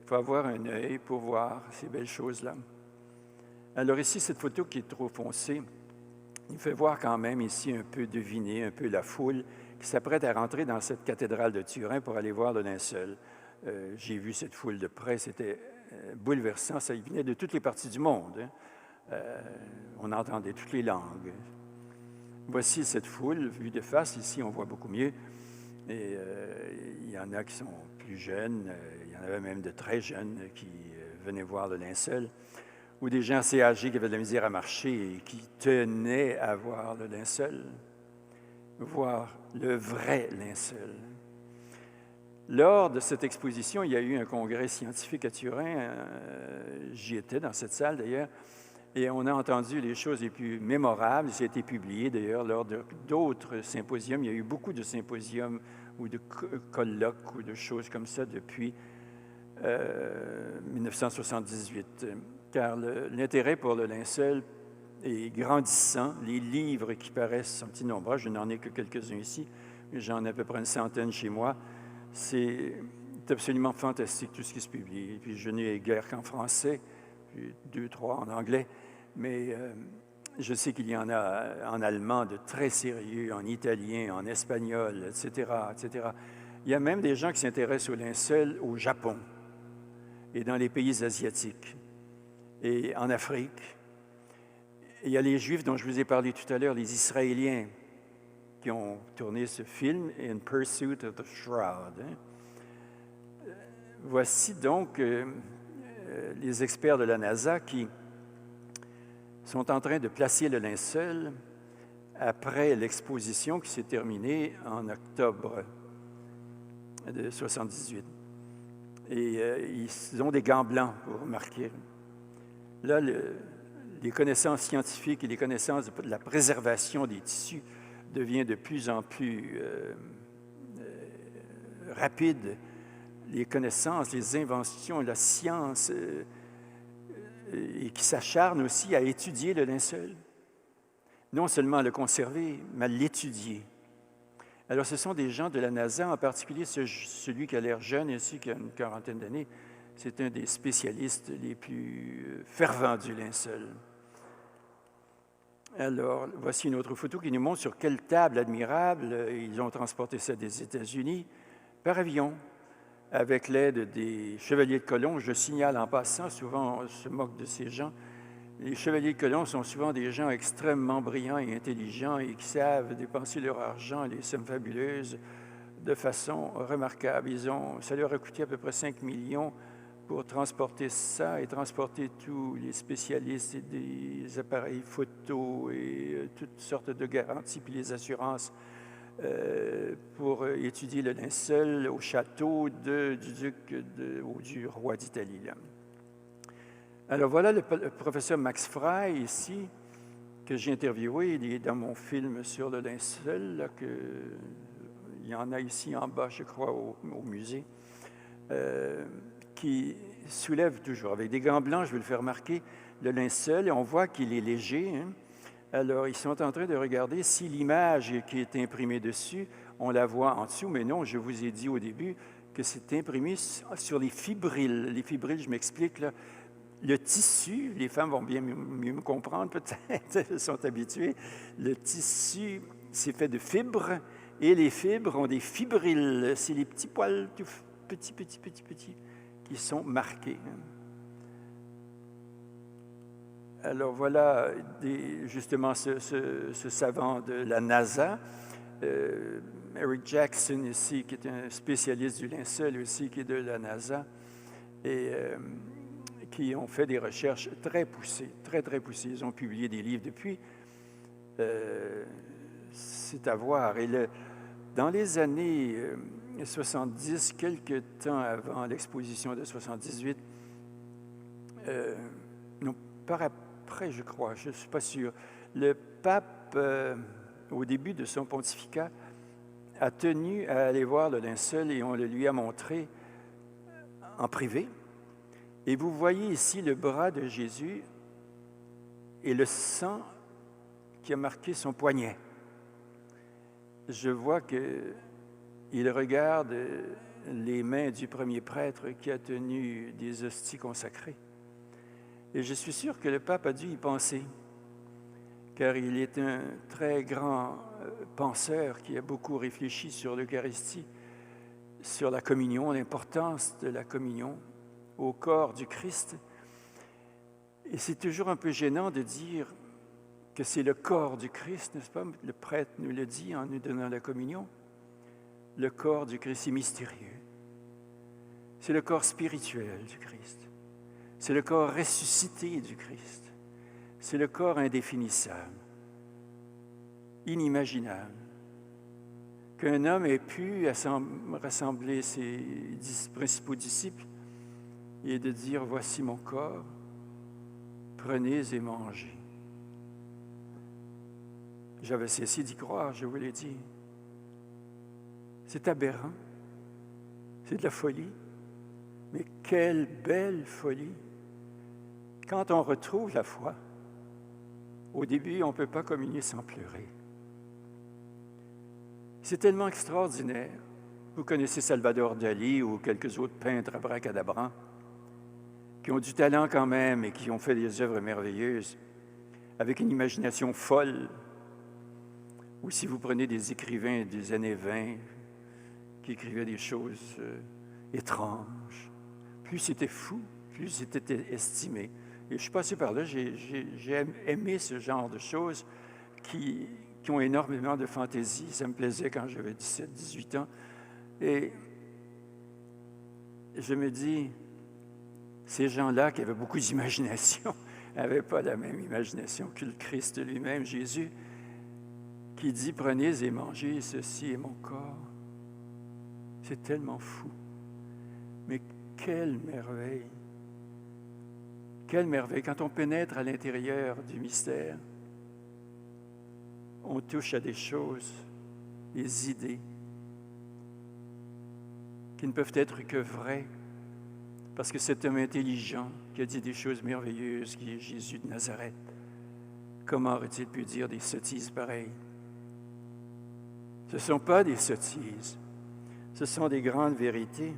Il faut avoir un œil pour voir ces belles choses-là. Alors ici, cette photo qui est trop foncée, il fait voir quand même ici un peu deviner, un peu la foule qui s'apprête à rentrer dans cette cathédrale de Turin pour aller voir le linceul. J'ai vu cette foule de près, c'était bouleversant, ça venait de toutes les parties du monde. Hein. On entendait toutes les langues. Voici cette foule, vue de face, ici on voit beaucoup mieux. Et il y en a qui sont plus jeunes, il y en avait même de très jeunes qui venaient voir le linceul, ou des gens assez âgés qui avaient de la misère à marcher et qui tenaient à voir le linceul, voir le vrai linceul. Lors de cette exposition, il y a eu un congrès scientifique à Turin, j'y étais dans cette salle d'ailleurs, et on a entendu les choses les plus mémorables. Ça a été publié d'ailleurs lors d'autres symposiums. Il y a eu beaucoup de symposiums ou de colloques ou de choses comme ça depuis 1978. Car l'intérêt pour le linceul est grandissant. Les livres qui paraissent sont innombrables. Je n'en ai que quelques-uns ici, mais j'en ai à peu près une centaine chez moi. C'est absolument fantastique tout ce qui se publie. Et puis je n'ai guère qu'en français, puis 2, 3 en anglais. Mais je sais qu'il y en a en allemand de très sérieux, en italien, en espagnol, etc., etc. Il y a même des gens qui s'intéressent au linceul au Japon et dans les pays asiatiques et en Afrique. Et il y a les Juifs dont je vous ai parlé tout à l'heure, les Israéliens, qui ont tourné ce film « In Pursuit of the Shroud ». Voici donc les experts de la NASA qui sont en train de placer le linceul après l'exposition qui s'est terminée en octobre de 1978. Et ils ont des gants blancs, vous remarquez. Là, les connaissances scientifiques et les connaissances de la préservation des tissus deviennent de plus en plus rapides. Les connaissances, les inventions, la science... et qui s'acharne aussi à étudier le linceul. Non seulement à le conserver, mais à l'étudier. Alors, ce sont des gens de la NASA, en particulier celui qui a l'air jeune ici, qui a une quarantaine d'années. C'est un des spécialistes les plus fervents du linceul. Alors, voici une autre photo qui nous montre sur quelle table admirable ils ont transporté ça des États-Unis par avion, avec l'aide des chevaliers de colon. Je signale en passant, souvent on se moque de ces gens, les chevaliers de colon sont souvent des gens extrêmement brillants et intelligents et qui savent dépenser leur argent, les sommes fabuleuses, de façon remarquable. Ça leur a coûté à peu près 5 millions pour transporter ça et transporter tous les spécialistes et des appareils photo et toutes sortes de garanties, puis les assurances pour étudier le linceul au château du duc ou du roi d'Italie. Alors voilà le professeur Max Frey ici, que j'ai interviewé. Il est dans mon film sur le linceul, là, il y en a ici en bas, je crois, au musée, qui soulève toujours, avec des gants blancs, je vais le faire remarquer, le linceul, et on voit qu'il est léger, hein. Alors, ils sont en train de regarder si l'image qui est imprimée dessus, on la voit en dessous, mais non, je vous ai dit au début que c'est imprimé sur les fibrilles. Les fibrilles, je m'explique, là, le tissu, les femmes vont bien mieux me comprendre peut-être, elles sont habituées, le tissu, c'est fait de fibres, et les fibres ont des fibrilles, c'est les petits poils tout petits, qui sont marqués. Alors voilà justement ce savant de la NASA, Eric Jackson ici, qui est un spécialiste du linceul aussi, qui est de la NASA, et qui ont fait des recherches très poussées, très poussées. Ils ont publié des livres depuis. C'est à voir. Et dans les années 70, quelques temps avant l'exposition de 78, non, par après, je crois, je ne suis pas sûr, le pape, au début de son pontificat, a tenu à aller voir le linceul et on le lui a montré en privé. Et vous voyez ici le bras de Jésus et le sang qui a marqué son poignet. Je vois qu'il regarde les mains du premier prêtre qui a tenu des hosties consacrées. Et je suis sûr que le pape a dû y penser, car il est un très grand penseur qui a beaucoup réfléchi sur l'Eucharistie, sur la communion, l'importance de la communion au corps du Christ. Et c'est toujours un peu gênant de dire que c'est le corps du Christ, n'est-ce pas? Le prêtre nous le dit en nous donnant la communion. Le corps du Christ est mystérieux. C'est le corps spirituel du Christ. C'est le corps ressuscité du Christ. C'est le corps indéfinissable, inimaginable. Qu'un homme ait pu rassembler ses principaux disciples et de dire « Voici mon corps, prenez et mangez ». J'avais cessé d'y croire, je vous l'ai dit. C'est aberrant, c'est de la folie, mais quelle belle folie! Quand on retrouve la foi, au début, on ne peut pas communier sans pleurer. C'est tellement extraordinaire. Vous connaissez Salvador Dali ou quelques autres peintres abracadabrants qui ont du talent quand même et qui ont fait des œuvres merveilleuses avec une imagination folle. Ou si vous prenez des écrivains des années 20 qui écrivaient des choses étranges, plus c'était fou, plus c'était estimé. Et je suis passé par là, j'ai aimé ce genre de choses qui ont énormément de fantaisie. Ça me plaisait quand j'avais 17, 18 ans. Et je me dis, ces gens-là qui avaient beaucoup d'imagination n'avaient pas la même imagination que le Christ lui-même, Jésus, qui dit « Prenez et mangez, ceci est mon corps ». C'est tellement fou. Mais quelle merveille! Quelle merveille! Quand on pénètre à l'intérieur du mystère, on touche à des choses, des idées, qui ne peuvent être que vraies, parce que cet homme intelligent qui a dit des choses merveilleuses, qui est Jésus de Nazareth, comment aurait-il pu dire des sottises pareilles? Ce ne sont pas des sottises, ce sont des grandes vérités.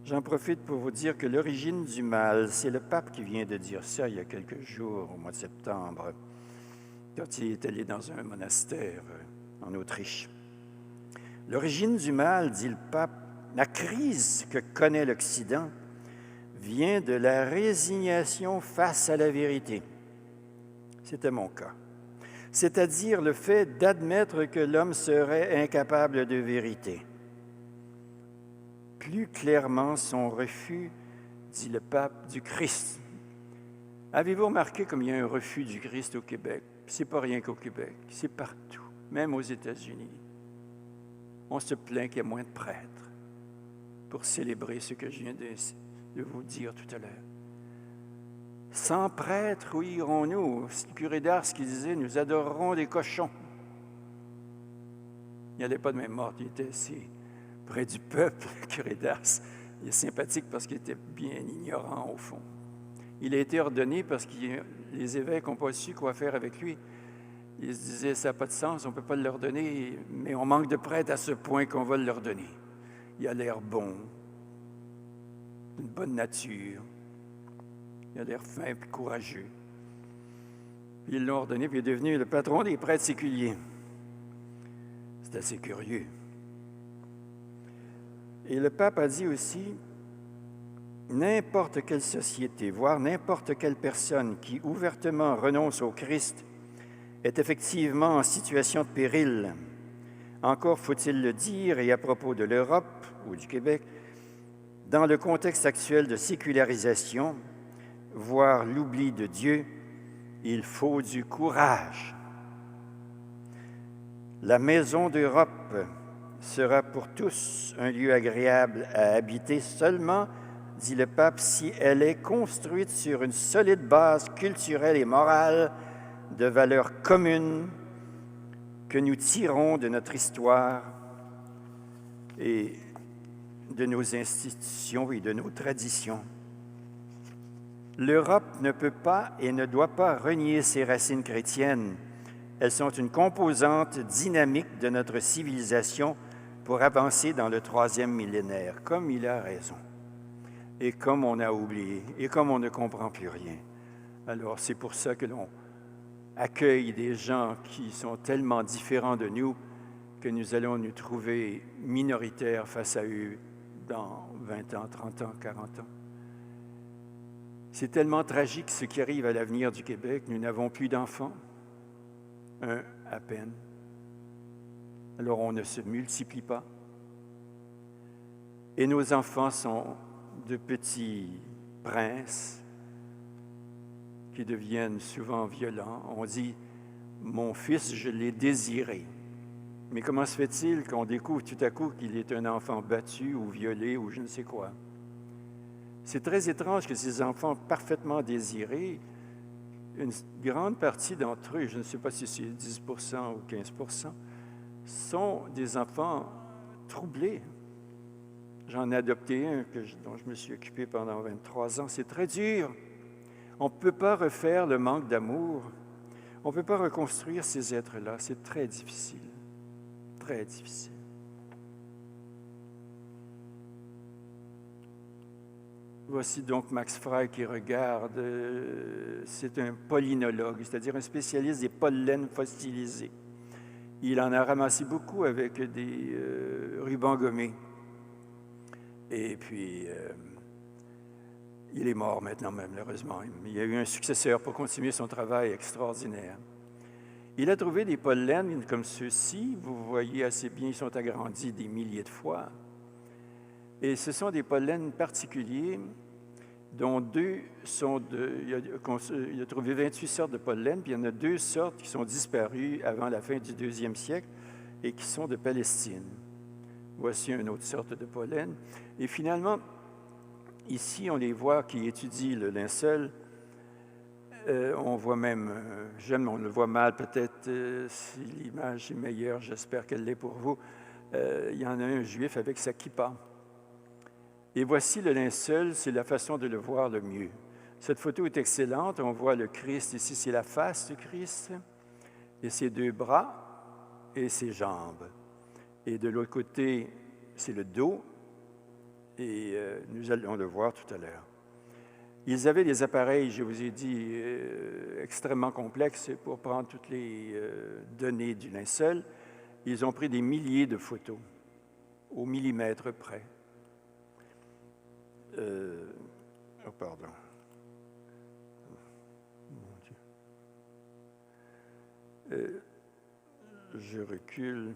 J'en profite pour vous dire que l'origine du mal, c'est le pape qui vient de dire ça il y a quelques jours, au mois de septembre, quand il est allé dans un monastère en Autriche. L'origine du mal, dit le pape, la crise que connaît l'Occident vient de la résignation face à la vérité. C'était mon cas. C'est-à-dire le fait d'admettre que l'homme serait incapable de vérité. Plus clairement, son refus, dit le pape, du Christ. Avez-vous remarqué comme il y a un refus du Christ au Québec? Ce n'est pas rien qu'au Québec, c'est partout, même aux États-Unis. On se plaint qu'il y a moins de prêtres pour célébrer ce que je viens de vous dire tout à l'heure. Sans prêtres, où irons-nous? C'est le curé d'Ars qui disait « Nous adorerons des cochons ». Il n'allait pas de même mort, il était assis près du peuple, le curé d'Ars. Il est sympathique parce qu'il était bien ignorant au fond. Il a été ordonné parce que les évêques n'ont pas su quoi faire avec lui. Ils se disaient « Ça n'a pas de sens, on ne peut pas l'ordonner, mais on manque de prêtres à ce point qu'on va l'ordonner. » Il a l'air bon, d'une bonne nature. Il a l'air fin et courageux. Puis ils l'ont ordonné, puis il est devenu le patron des prêtres séculiers. C'est assez curieux. Et le pape a dit aussi, n'importe quelle société, voire n'importe quelle personne qui ouvertement renonce au Christ est effectivement en situation de péril. Encore faut-il le dire, et à propos de l'Europe ou du Québec, dans le contexte actuel de sécularisation, voire l'oubli de Dieu, il faut du courage. La maison d'Europe sera pour tous un lieu agréable à habiter seulement, dit le pape, si elle est construite sur une solide base culturelle et morale de valeurs communes que nous tirons de notre histoire et de nos institutions et de nos traditions. L'Europe ne peut pas et ne doit pas renier ses racines chrétiennes. Elles sont une composante dynamique de notre civilisation pour avancer dans le 3e millénaire, comme il a raison. Et comme on a oublié, et comme on ne comprend plus rien. Alors, c'est pour ça que accueille des gens qui sont tellement différents de nous que nous allons nous trouver minoritaires face à eux dans 20 ans, 30 ans, 40 ans. C'est tellement tragique ce qui arrive à l'avenir du Québec. Nous n'avons plus d'enfants, un à peine. Alors on ne se multiplie pas. Et nos enfants sont de petits princes qui deviennent souvent violents. On dit « mon fils, je l'ai désiré ». Mais comment se fait-il qu'on découvre tout à coup qu'il est un enfant battu ou violé ou je ne sais quoi? C'est très étrange que ces enfants parfaitement désirés, une grande partie d'entre eux, je ne sais pas si c'est 10 ou 15 sont des enfants troublés. J'en ai adopté un dont je me suis occupé pendant 23 ans. C'est très dur. On ne peut pas refaire le manque d'amour. On ne peut pas reconstruire ces êtres-là. C'est très difficile. Très difficile. Voici donc Max Frey qui regarde. C'est un pollinologue, c'est-à-dire un spécialiste des pollens fossilisés. Il en a ramassé beaucoup avec des rubans gommés. Et puis, il est mort maintenant, malheureusement. Il y a eu un successeur pour continuer son travail extraordinaire. Il a trouvé des pollens comme ceux-ci. Vous voyez assez bien, ils sont agrandis des milliers de fois. Et ce sont des pollens particuliers dont deux sont il a trouvé 28 sortes de pollen, puis il y en a 2 sortes qui sont disparues avant la fin du 2e siècle et qui sont de Palestine. Voici une autre sorte de pollen. Et finalement, ici, on les voit qui étudient le linceul. On voit même, on le voit mal, peut-être si l'image est meilleure, j'espère qu'elle l'est pour vous. Il y en a un juif avec sa kippa. Et voici le linceul, c'est la façon de le voir le mieux. Cette photo est excellente. On voit le Christ, ici c'est la face du Christ, et ses 2 bras et ses jambes. Et de l'autre côté, c'est le dos, et nous allons le voir tout à l'heure. Ils avaient des appareils, je vous ai dit, extrêmement complexes pour prendre toutes les données du linceul. Ils ont pris des milliers de photos, au millimètre près. Oh, pardon. Mon Dieu. Je recule.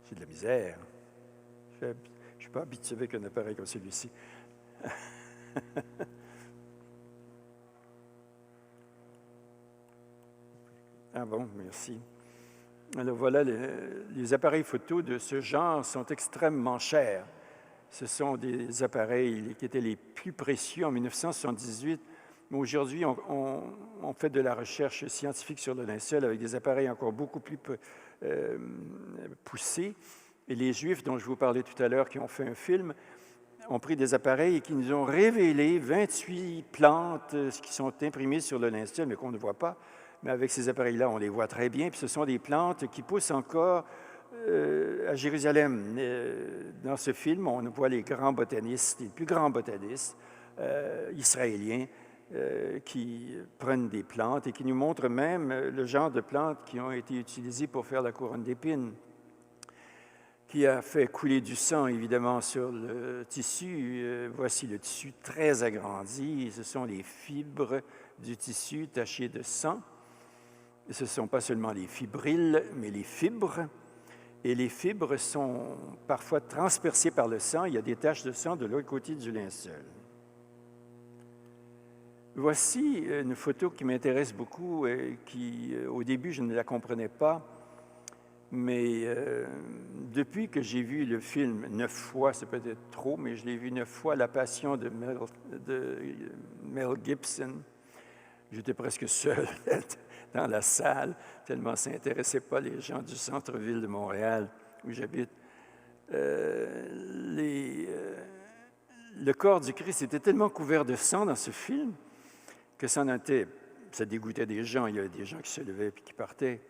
C'est de la misère. Je ne suis pas habitué avec un appareil comme celui-ci. Ah bon, merci. Alors voilà, les appareils photo de ce genre sont extrêmement chers. Ce sont des appareils qui étaient les plus précieux en 1978. Mais aujourd'hui, on fait de la recherche scientifique sur le linceul avec des appareils encore beaucoup plus poussés. Et les Juifs dont je vous parlais tout à l'heure, qui ont fait un film, ont pris des appareils et qui nous ont révélé 28 plantes qui sont imprimées sur le linceul, mais qu'on ne voit pas. Mais avec ces appareils-là, on les voit très bien. Puis ce sont des plantes qui poussent encore à Jérusalem. Dans ce film, on voit les grands botanistes, les plus grands botanistes israéliens qui prennent des plantes et qui nous montrent même le genre de plantes qui ont été utilisées pour faire la couronne d'épines, qui a fait couler du sang, évidemment, sur le tissu. Voici le tissu très agrandi. Ce sont les fibres du tissu tachées de sang. Et ce ne sont pas seulement les fibrilles, mais les fibres. Et les fibres sont parfois transpercées par le sang. Il y a des taches de sang de l'autre côté du linceul. Voici une photo qui m'intéresse beaucoup et qui, au début, je ne la comprenais pas. Mais depuis que j'ai vu le film 9 fois, c'est peut-être trop, mais je l'ai vu 9 fois, La Passion de Mel Gibson, j'étais presque seul dans la salle, tellement ça n'intéressait pas les gens du centre-ville de Montréal où j'habite. Le corps du Christ était tellement couvert de sang dans ce film que ça dégoûtait des gens. Il y avait des gens qui se levaient et qui partaient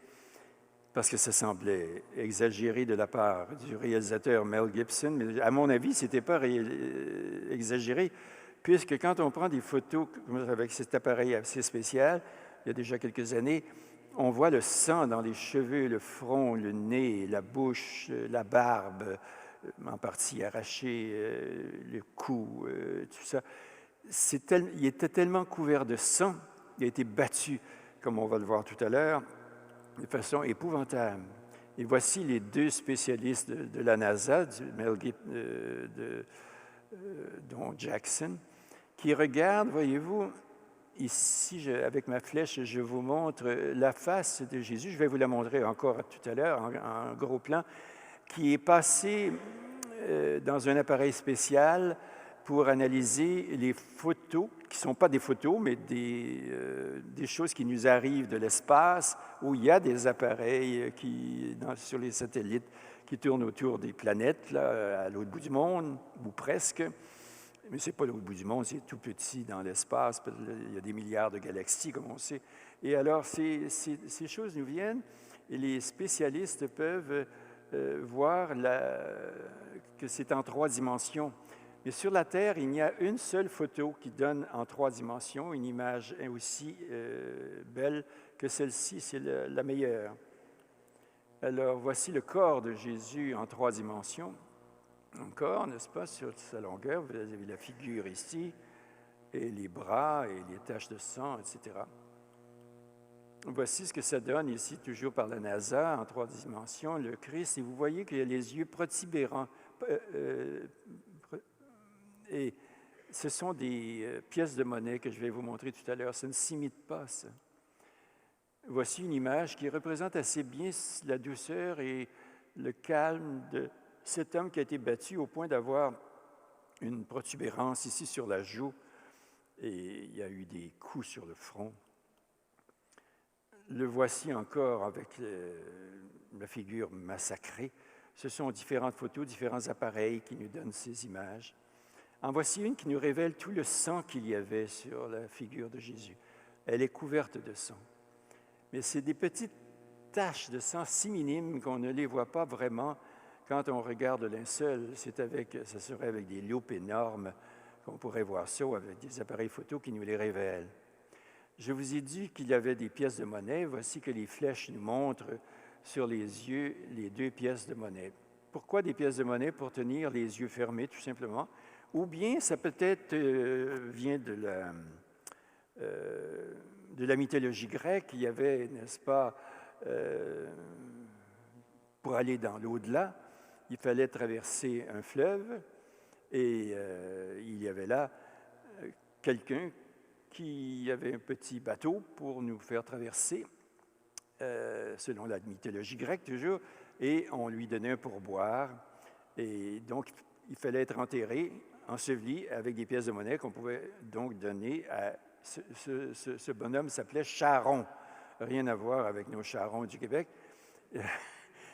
parce que ça semblait exagéré de la part du réalisateur Mel Gibson. Mais à mon avis, ce n'était pas exagéré. puisque quand on prend des photos avec cet appareil assez spécial, il y a déjà quelques années, on voit le sang dans les cheveux, le front, le nez, la bouche, la barbe, en partie arrachée, le cou, tout ça. Il était tellement couvert de sang, il a été battu, comme on va le voir tout à l'heure, de façon épouvantable. Et voici les deux spécialistes de la NASA, dont Jackson, qui regardent, voyez-vous, ici, avec ma flèche, je vous montre la face de Jésus. Je vais vous la montrer encore tout à l'heure, en gros plan, qui est passée dans un appareil spécial pour analyser les photos, qui ne sont pas des photos, mais des choses qui nous arrivent de l'espace, où il y a des appareils sur les satellites qui tournent autour des planètes, là, à l'autre bout du monde, ou presque. Mais ce n'est pas l'autre bout du monde, c'est tout petit dans l'espace. Il y a des milliards de galaxies, comme on sait. Et alors, ces choses nous viennent, et les spécialistes peuvent voir que c'est en 3 dimensions. Mais sur la Terre, il n'y a une seule photo qui donne en 3 dimensions une image aussi belle que celle-ci, c'est la meilleure. Alors, voici le corps de Jésus en 3 dimensions. Encore, n'est-ce pas, sur sa longueur, vous avez la figure ici, et les bras, et les taches de sang, etc. Voici ce que ça donne ici, toujours par la NASA, en 3 dimensions, le Christ, et vous voyez qu'il y a les yeux protubérants. Et ce sont des pièces de monnaie que je vais vous montrer tout à l'heure. Ça ne s'imite pas, ça. Voici une image qui représente assez bien la douceur et le calme de cet homme qui a été battu au point d'avoir une protubérance ici sur la joue, et il y a eu des coups sur le front. Le voici encore avec la figure massacrée. Ce sont différentes photos, différents appareils qui nous donnent ces images. En voici une qui nous révèle tout le sang qu'il y avait sur la figure de Jésus. Elle est couverte de sang. Mais c'est des petites taches de sang si minimes qu'on ne les voit pas vraiment. Quand on regarde le linceul, ça serait avec des loupes énormes qu'on pourrait voir ça, ou avec des appareils photo qui nous les révèlent. Je vous ai dit qu'il y avait des pièces de monnaie. Voici que les flèches nous montrent sur les yeux les 2 pièces de monnaie. Pourquoi des pièces de monnaie? Pour tenir les yeux fermés, tout simplement. Ou bien ça peut-être vient de la mythologie grecque. Il y avait, n'est-ce pas, pour aller dans l'au-delà, il fallait traverser un fleuve, et il y avait là quelqu'un qui avait un petit bateau pour nous faire traverser, selon la mythologie grecque toujours, et on lui donnait un pourboire. Et donc, il fallait être enterré, enseveli avec des pièces de monnaie qu'on pouvait donc donner à ce bonhomme s'appelait Charon. Rien à voir avec nos charrons du Québec.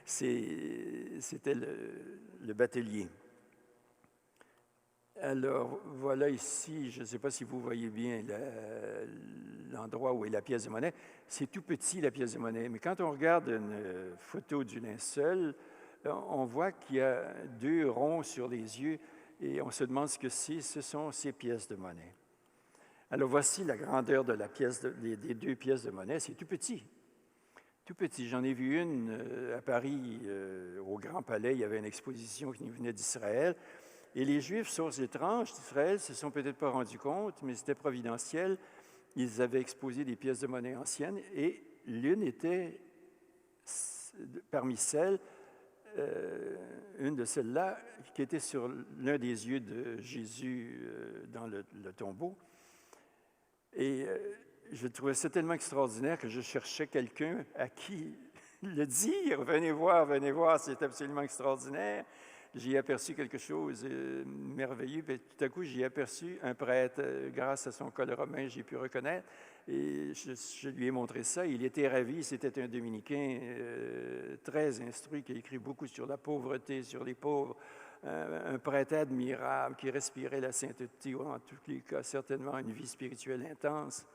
C'était le batelier. Alors, voilà ici, je ne sais pas si vous voyez bien l'endroit où est la pièce de monnaie. C'est tout petit, la pièce de monnaie. Mais quand on regarde une photo du linceul, on voit qu'il y a 2 ronds sur les yeux, et on se demande ce que c'est. Ce sont ces pièces de monnaie. Alors, voici la grandeur de des 2 pièces de monnaie. C'est tout petit. Tout petit. J'en ai vu une à Paris, au Grand Palais. Il y avait une exposition qui venait d'Israël. Et les Juifs, sources étranges d'Israël, ne se sont peut-être pas rendus compte, mais c'était providentiel. Ils avaient exposé des pièces de monnaie anciennes, et l'une était parmi celles, une de celles-là, qui était sur l'un des yeux de Jésus dans le tombeau. Et je trouvais ça tellement extraordinaire que je cherchais quelqu'un à qui le dire. Venez voir, c'est absolument extraordinaire. J'ai aperçu quelque chose de merveilleux, puis tout à coup, j'ai aperçu un prêtre. Grâce à son col romain, j'ai pu reconnaître, et je lui ai montré ça. Il était ravi. C'était un dominicain très instruit, qui a écrit beaucoup sur la pauvreté, sur les pauvres, un prêtre admirable qui respirait la sainteté, en tous les cas, certainement une vie spirituelle intense.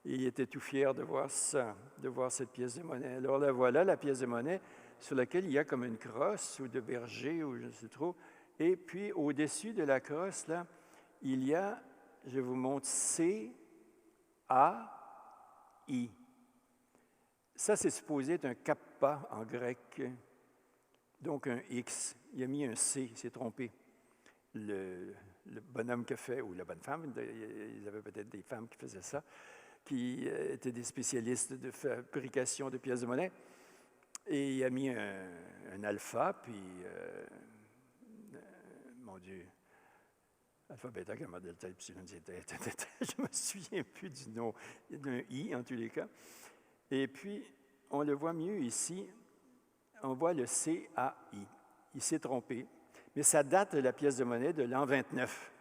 Et il était tout fier de voir ça, de voir cette pièce de monnaie. Alors là, voilà la pièce de monnaie sur laquelle il y a comme une crosse ou de berger, ou je ne sais trop. Et puis, au-dessus de la crosse, là, il y a je vous montre C-A-I. Ça, c'est supposé être un kappa en grec, donc un X. Il a mis un C, il s'est trompé. Le bonhomme qui a fait, ou la bonne femme, il y avait peut-être des femmes qui faisaient ça, qui étaient des spécialistes de fabrication de pièces de monnaie. Et il a mis un alpha, puis, mon Dieu, alpha, bêta, gamma, delta, epsilon, zeta, je ne me souviens plus du nom, d'un I en tous les cas. Et puis, on le voit mieux ici, on voit le C-A-I. Il s'est trompé, mais ça date de la pièce de monnaie de l'an 29.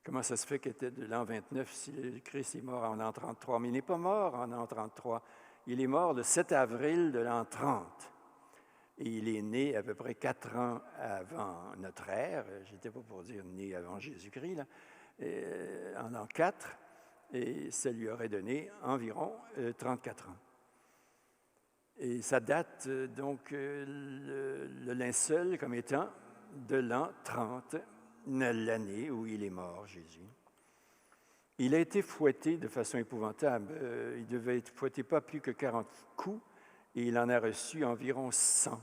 Comment ça se fait qu'il était de l'an 29 si le Christ est mort en l'an 33? Mais il n'est pas mort en l'an 33. Il est mort le 7 avril de l'an 30. Et il est né à peu près 4 ans avant notre ère. Je n'étais pas pour dire né avant Jésus-Christ, là, en l'an 4. Et ça lui aurait donné environ 34 ans. Et ça date donc le linceul comme étant de l'an 30, l'année où il est mort, Jésus. Il a été fouetté de façon épouvantable. Il devait être fouetté pas plus que 40 coups et il en a reçu environ 100.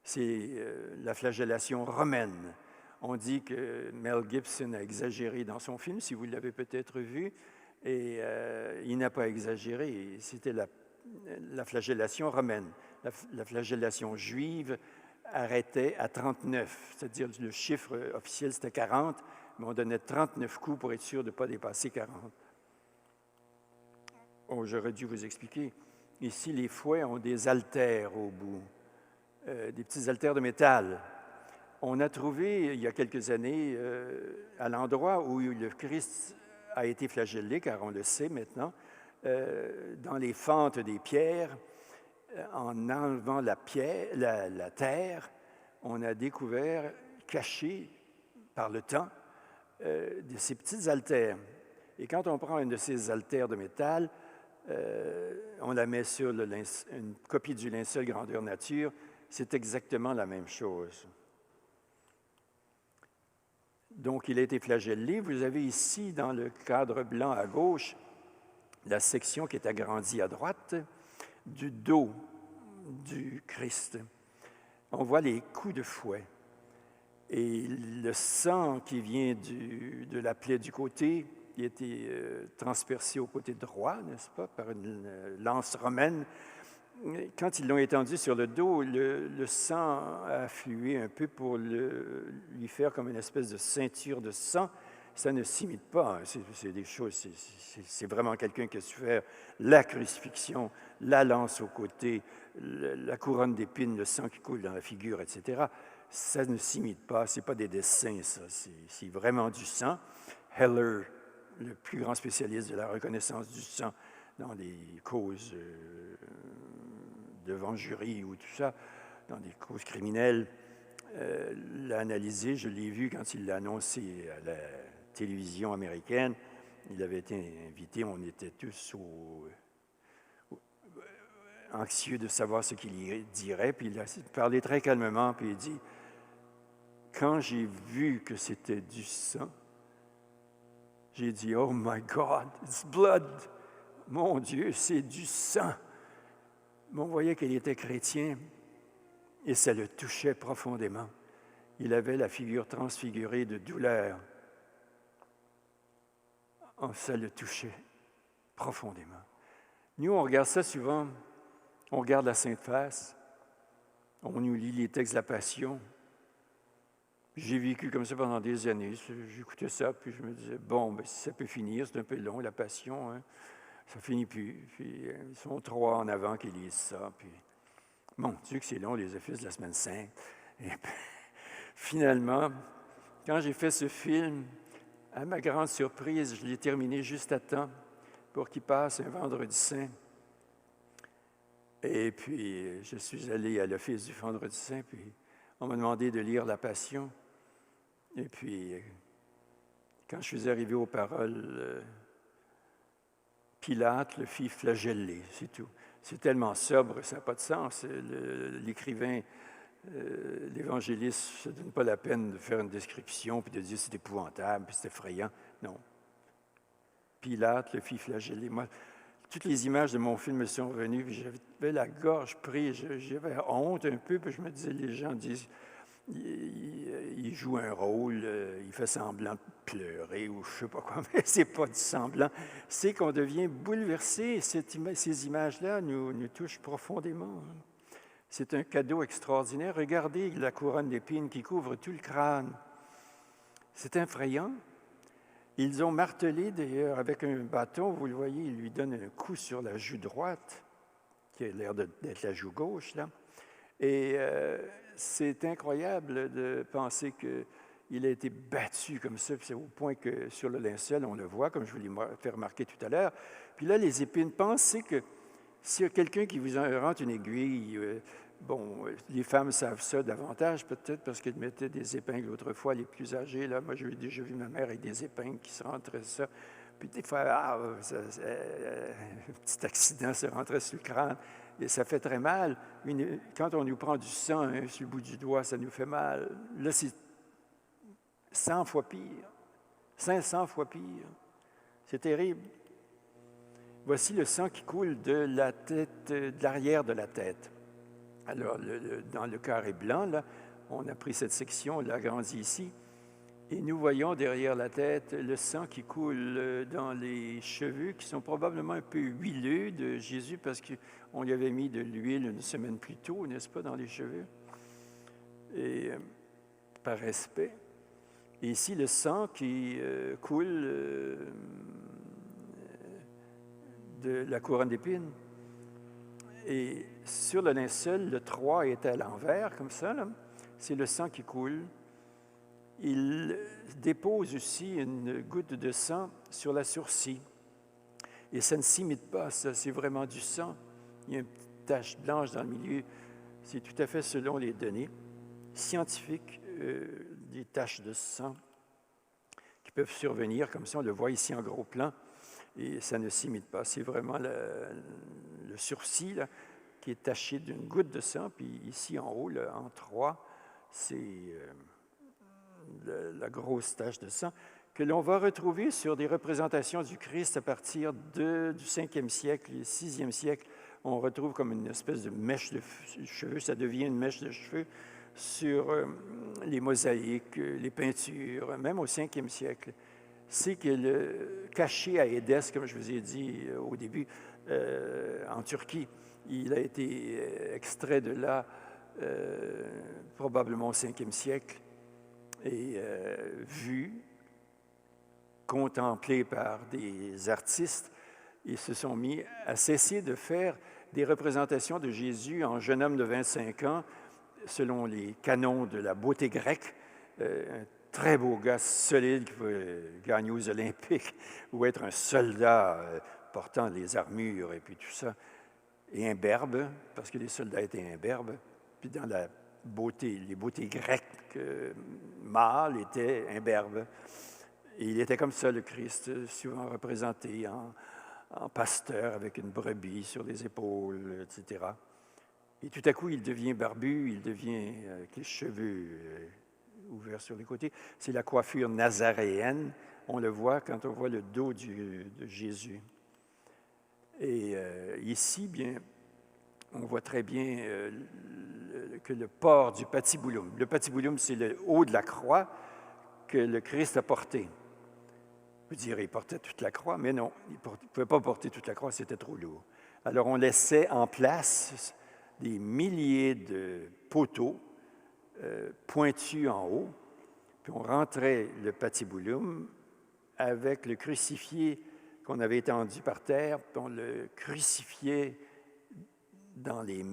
C'est la flagellation romaine. On dit que Mel Gibson a exagéré dans son film, si vous l'avez peut-être vu, et il n'a pas exagéré. C'était la flagellation romaine. La flagellation juive arrêtait à 39, c'est-à-dire le chiffre officiel c'était 40, mais on donnait 39 coups pour être sûr de ne pas dépasser 40. Oh, j'aurais dû vous expliquer. Ici, les fouets ont des haltères au bout, des petits haltères de métal. On a trouvé, il y a quelques années, à l'endroit où le Christ a été flagellé, car on le sait maintenant, dans les fentes des pierres, en enlevant la terre, on a découvert, caché par le temps, de ces petites haltères. Et quand on prend une de ces haltères de métal, on la met sur une copie du linceul grandeur nature, c'est exactement la même chose. Donc, il a été flagellé. Vous avez ici, dans le cadre blanc à gauche, la section qui est agrandie à droite du dos du Christ. On voit les coups de fouet. Et le sang qui vient de la plaie du côté, il a été transpercé au côté droit, n'est-ce pas, par une lance romaine. Quand ils l'ont étendu sur le dos, le sang a afflué un peu pour lui faire comme une espèce de ceinture de sang. Ça ne s'imite pas. C'est des choses, c'est vraiment quelqu'un qui a su faire la crucifixion, la lance au côté, la couronne d'épines, le sang qui coule dans la figure, etc. Ça ne s'imite pas. Ce n'est pas des dessins, ça. C'est vraiment du sang. Heller, le plus grand spécialiste de la reconnaissance du sang dans des causes devant jury ou tout ça, dans des causes criminelles, l'a analysé. Je l'ai vu quand il l'a annoncé à la télévision américaine. Il avait été invité, on était tous anxieux de savoir ce qu'il dirait, puis il a parlé très calmement, puis il dit, quand j'ai vu que c'était du sang, j'ai dit, oh my God, it's blood. Mon Dieu, c'est du sang. Mais on voyait qu'il était chrétien et ça le touchait profondément. Il avait la figure transfigurée de douleur. Oh, ça le touchait profondément. Nous, on regarde ça souvent. On regarde la Sainte Face. On nous lit les textes de la Passion. J'ai vécu comme ça pendant des années. J'écoutais ça, puis je me disais, bon, ben, si ça peut finir, c'est un peu long, la Passion, hein. Ça finit plus. Puis, ils sont 3 en avant qui lisent ça. Puis, mon Dieu que c'est long, les offices de la Semaine Sainte. Et puis, finalement, quand j'ai fait ce film, à ma grande surprise, je l'ai terminé juste à temps pour qu'il passe un vendredi saint. Et puis, je suis allé à l'office du vendredi saint, puis on m'a demandé de lire la Passion. Et puis, quand je suis arrivé aux paroles, Pilate le fit flageller, c'est tout. C'est tellement sobre, ça n'a pas de sens. L'écrivain l'évangéliste ne se donne pas la peine de faire une description puis de dire c'est épouvantable, puis c'est effrayant. Non. Pilate le fit flageller. Moi, toutes les images de mon film me sont revenues, puis j'avais la gorge prise, j'avais honte un peu, puis je me disais, les gens disent, il joue un rôle, il fait semblant de pleurer ou je ne sais pas quoi, mais ce n'est pas du semblant. C'est qu'on devient bouleversé. Ces images-là nous touchent profondément. C'est un cadeau extraordinaire. Regardez la couronne d'épines qui couvre tout le crâne. C'est effrayant. Ils ont martelé, d'ailleurs, avec un bâton, vous le voyez, il lui donne un coup sur la joue droite, qui a l'air d'être la joue gauche, là. Et c'est incroyable de penser qu'il a été battu comme ça, c'est au point que sur le linceul, on le voit, comme je vous l'ai fait remarquer tout à l'heure. Puis là, les épines, pensez que s'il y a quelqu'un qui vous rentre une aiguille, bon, les femmes savent ça davantage, peut-être parce qu'elles mettaient des épingles autrefois, les plus âgées. Là, moi, j'ai déjà vu ma mère avec des épingles qui se rentraient ça. Puis des fois, un petit accident se rentrait sur le crâne. Et ça fait très mal. Quand on nous prend du sang sur le bout du doigt, ça nous fait mal. Là, c'est 100 fois pire. 500 fois pire. C'est terrible. Voici le sang qui coule de la tête, de l'arrière de la tête. Alors, dans le carré blanc, là, on a pris cette section, on l'a agrandie ici, et nous voyons derrière la tête le sang qui coule dans les cheveux, qui sont probablement un peu huileux de Jésus, parce qu'on lui avait mis de l'huile une semaine plus tôt, n'est-ce pas, dans les cheveux? Et par respect. Et ici, le sang qui coule de la couronne d'épines. Et sur le linceul, le 3 est à l'envers, comme ça, là. C'est le sang qui coule. Il dépose aussi une goutte de sang sur la sourcille. Et ça ne s'imite pas, ça, c'est vraiment du sang. Il y a une petite tache blanche dans le milieu. C'est tout à fait selon les données scientifiques, des taches de sang qui peuvent survenir, comme ça, on le voit ici en gros plan. Et ça ne s'imite pas. C'est vraiment le sourcil là, qui est taché d'une goutte de sang. Puis ici en haut, là, en 3, c'est la grosse tache de sang que l'on va retrouver sur des représentations du Christ à partir du 5e siècle et 6e siècle. On retrouve comme une espèce de mèche de cheveux. Ça devient une mèche de cheveux sur les mosaïques, les peintures, même au 5e siècle. C'est que caché à Édesse, comme je vous ai dit au début, en Turquie, il a été extrait de là probablement au 5e siècle et vu, contemplé par des artistes. Ils se sont mis à cesser de faire des représentations de Jésus en jeune homme de 25 ans, selon les canons de la beauté grecque, un très beau gars solide qui veut gagner aux Olympiques ou être un soldat portant les armures et puis tout ça, et imberbe, parce que les soldats étaient imberbes. Puis dans la beauté, les beautés grecques mâles étaient imberbes. Et il était comme ça, le Christ, souvent représenté en pasteur avec une brebis sur les épaules, etc. Et tout à coup, il devient barbu, il devient avec les cheveux ouverts sur les côtés. C'est la coiffure nazaréenne. On le voit quand on voit le dos de Jésus. Et ici, bien, on voit très bien que le port du patibulum. Le patibulum, c'est le haut de la croix que le Christ a porté. Vous direz, il portait toute la croix, mais non, il ne pouvait pas porter toute la croix, c'était trop lourd. Alors, on laissait en place des milliers de poteaux pointus en haut, puis on rentrait le patibulum avec le crucifié qu'on avait étendu par terre, puis on le crucifiait dans les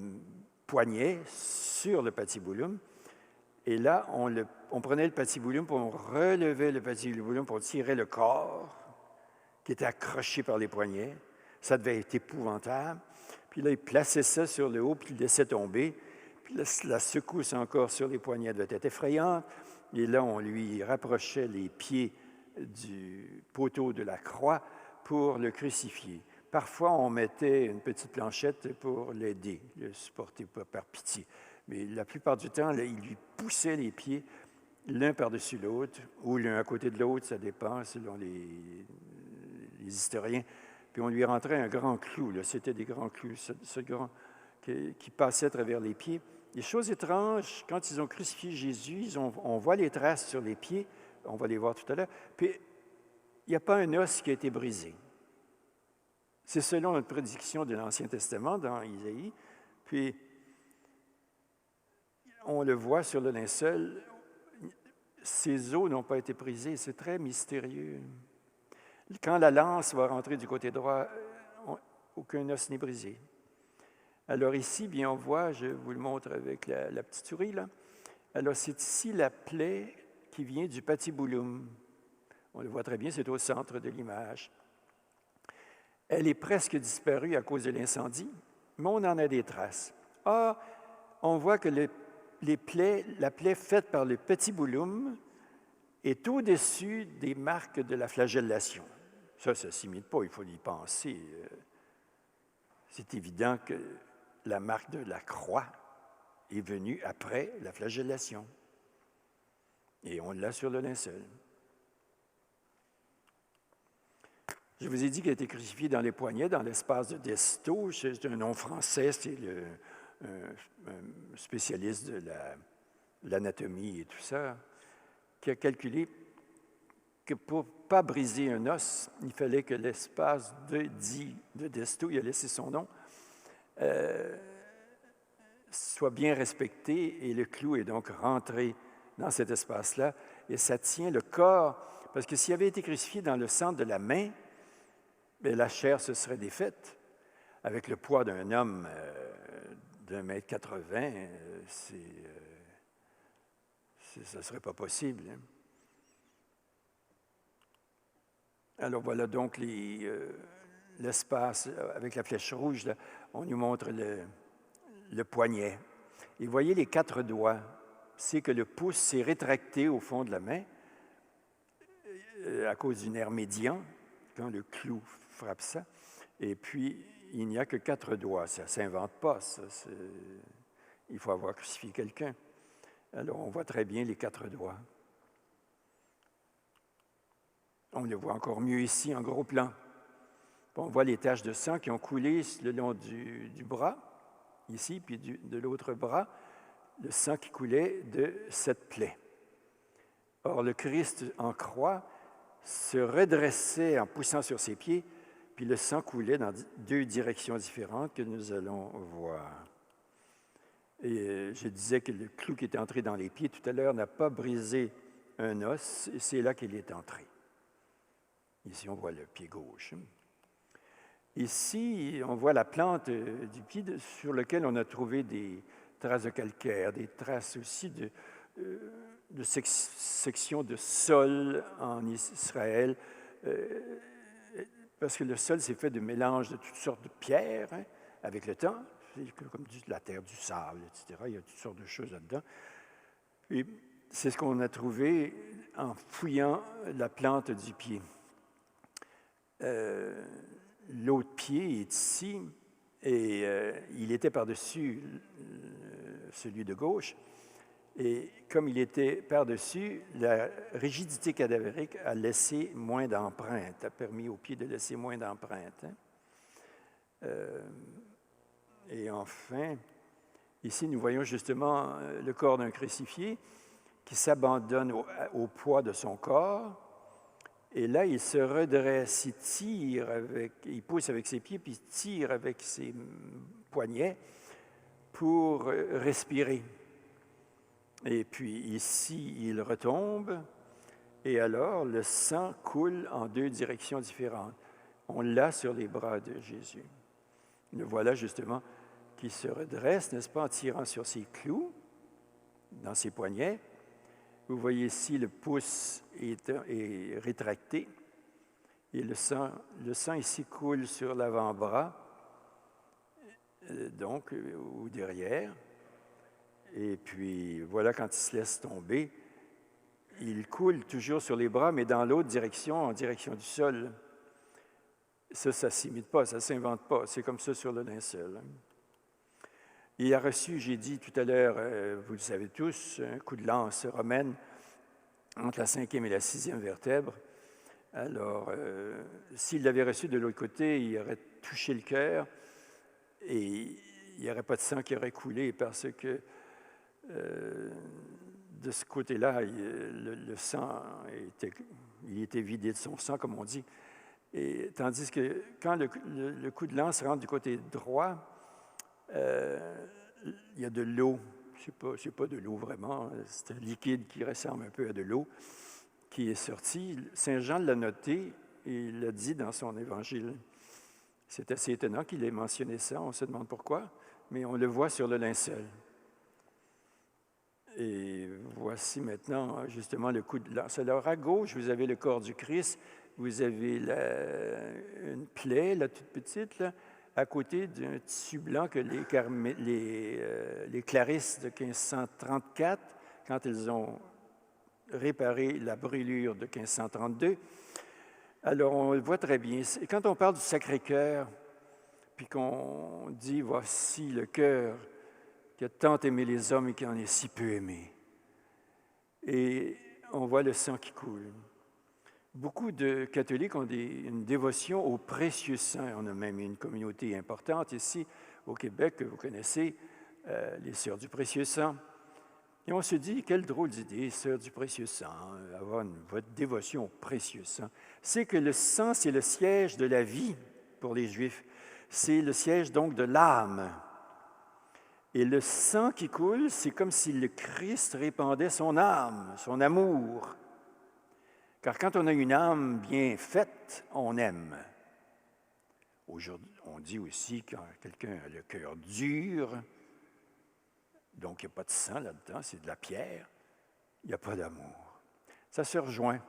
poignets sur le patibulum. Et là, on prenait le patibulum, puis on relevait le patibulum pour tirer le corps qui était accroché par les poignets. Ça devait être épouvantable. Puis là, il plaçait ça sur le haut, puis il laissait tomber. Puis là, la secousse encore sur les poignets devait être effrayante. Et là, on lui rapprochait les pieds du poteau de la croix pour le crucifier. Parfois, on mettait une petite planchette pour l'aider, le supporter par pitié. Mais la plupart du temps, là, il lui poussait les pieds l'un par-dessus l'autre, ou l'un à côté de l'autre, ça dépend selon les historiens. Puis on lui rentrait un grand clou, là, c'était des grands clous, ce grand qui passait à travers les pieds. Les choses étranges, quand ils ont crucifié Jésus, on voit les traces sur les pieds, on va les voir tout à l'heure, puis il n'y a pas un os qui a été brisé. C'est selon notre prédiction de l'Ancien Testament dans Isaïe, puis on le voit sur le linceul, ces os n'ont pas été brisés, c'est très mystérieux. Quand la lance va rentrer du côté droit, aucun os n'est brisé. Alors ici, bien, on voit, je vous le montre avec la petite souris, là. Alors c'est ici la plaie qui vient du patibulum. On le voit très bien, c'est au centre de l'image. Elle est presque disparue à cause de l'incendie, mais on en a des traces. Ah, on voit que la plaie faite par le patibulum est au-dessus des marques de la flagellation. Ça ne s'imite pas, il faut y penser. C'est évident que la marque de la croix est venue après la flagellation. Et on l'a sur le linceul. Je vous ai dit qu'il a été crucifié dans les poignets, dans l'espace de Desto. C'est un nom français, c'est un spécialiste de l'anatomie et tout ça, qui a calculé que pour ne pas briser un os, il fallait que l'espace de Desto, il a laissé son nom, soit bien respecté, et le clou est donc rentré dans cet espace-là, et ça tient le corps, parce que s'il avait été crucifié dans le centre de la main, bien, la chair se serait défaite. Avec le poids d'un homme d'1,80 m, ça ne serait pas possible. Hein? Alors voilà donc l'espace avec la flèche rouge. Là, on nous montre le poignet. Et voyez les 4 doigts. C'est que le pouce s'est rétracté au fond de la main à cause du nerf médian, quand le clou frappe ça. Et puis, il n'y a que 4 doigts. Ça ne s'invente pas. Il faut avoir crucifié quelqu'un. Alors, on voit très bien les 4 doigts. On le voit encore mieux ici, en gros plan. On voit les taches de sang qui ont coulé le long du bras, ici, puis de l'autre bras, le sang qui coulait de cette plaie. Or, le Christ en croix se redressait en poussant sur ses pieds, puis le sang coulait dans 2 directions différentes que nous allons voir. Et je disais que le clou qui est entré dans les pieds tout à l'heure n'a pas brisé un os, et c'est là qu'il est entré. Ici, on voit le pied gauche. Ici, on voit la plante du pied sur lequel on a trouvé des traces de calcaire, des traces aussi de sections de sol en Israël, parce que le sol s'est fait de mélange de toutes sortes de pierres hein, avec le temps, comme de la terre, du sable, etc. Il y a toutes sortes de choses là-dedans. Et c'est ce qu'on a trouvé en fouillant la plante du pied. L'autre pied est ici, et il était par-dessus celui de gauche. Et comme il était par-dessus, la rigidité cadavérique a laissé moins d'empreintes, a permis au pied de laisser moins d'empreintes. Hein. Et enfin, ici, nous voyons justement le corps d'un crucifié qui s'abandonne au poids de son corps. Et là, il se redresse, il pousse avec ses pieds, puis il tire avec ses poignets pour respirer. Et puis ici, il retombe, et alors le sang coule en 2 directions différentes. On l'a sur les bras de Jésus. Le voilà justement qui se redresse, n'est-ce pas, en tirant sur ses clous, dans ses poignets. Vous voyez ici, le pouce est rétracté, et le sang ici coule sur l'avant-bras, donc, ou derrière. Et puis, voilà, quand il se laisse tomber, il coule toujours sur les bras, mais dans l'autre direction, en direction du sol. Ça ne s'imite pas, ça ne s'invente pas. C'est comme ça sur le linceul. Il a reçu, j'ai dit tout à l'heure, vous le savez tous, un coup de lance romaine entre la 5e et la 6e vertèbre. Alors, s'il l'avait reçu de l'autre côté, il aurait touché le cœur et il n'y aurait pas de sang qui aurait coulé parce que de ce côté-là, le sang était vidé de son sang, comme on dit. Et, tandis que quand le coup de lance rentre du côté droit, il y a de l'eau. C'est pas de l'eau vraiment, c'est un liquide qui ressemble un peu à de l'eau qui est sorti. Saint Jean l'a noté et il l'a dit dans son évangile. C'est assez étonnant qu'il ait mentionné ça, on se demande pourquoi, mais on le voit sur le linceul. Et voici maintenant justement le coup de lance. Alors à gauche, vous avez le corps du Christ, vous avez une plaie, la toute petite, là, à côté d'un tissu blanc que les clarisses de 1534, quand elles ont réparé la brûlure de 1532, alors on le voit très bien. Et quand on parle du Sacré-Cœur, puis qu'on dit « Voici le cœur qui a tant aimé les hommes et qui en est si peu aimé », et on voit le sang qui coule. Beaucoup de catholiques ont une dévotion au précieux sang. On a même une communauté importante ici au Québec que vous connaissez, les Sœurs du précieux sang. Et on se dit, quelle drôle d'idée, Sœurs du précieux sang, avoir votre dévotion au précieux sang. C'est que le sang, c'est le siège de la vie pour les Juifs. C'est le siège donc de l'âme. Et le sang qui coule, c'est comme si le Christ répandait son âme, son amour. Car quand on a une âme bien faite, on aime. Aujourd'hui, on dit aussi quand quelqu'un a le cœur dur, donc il n'y a pas de sang là-dedans, c'est de la pierre, il n'y a pas d'amour. Ça se rejoint.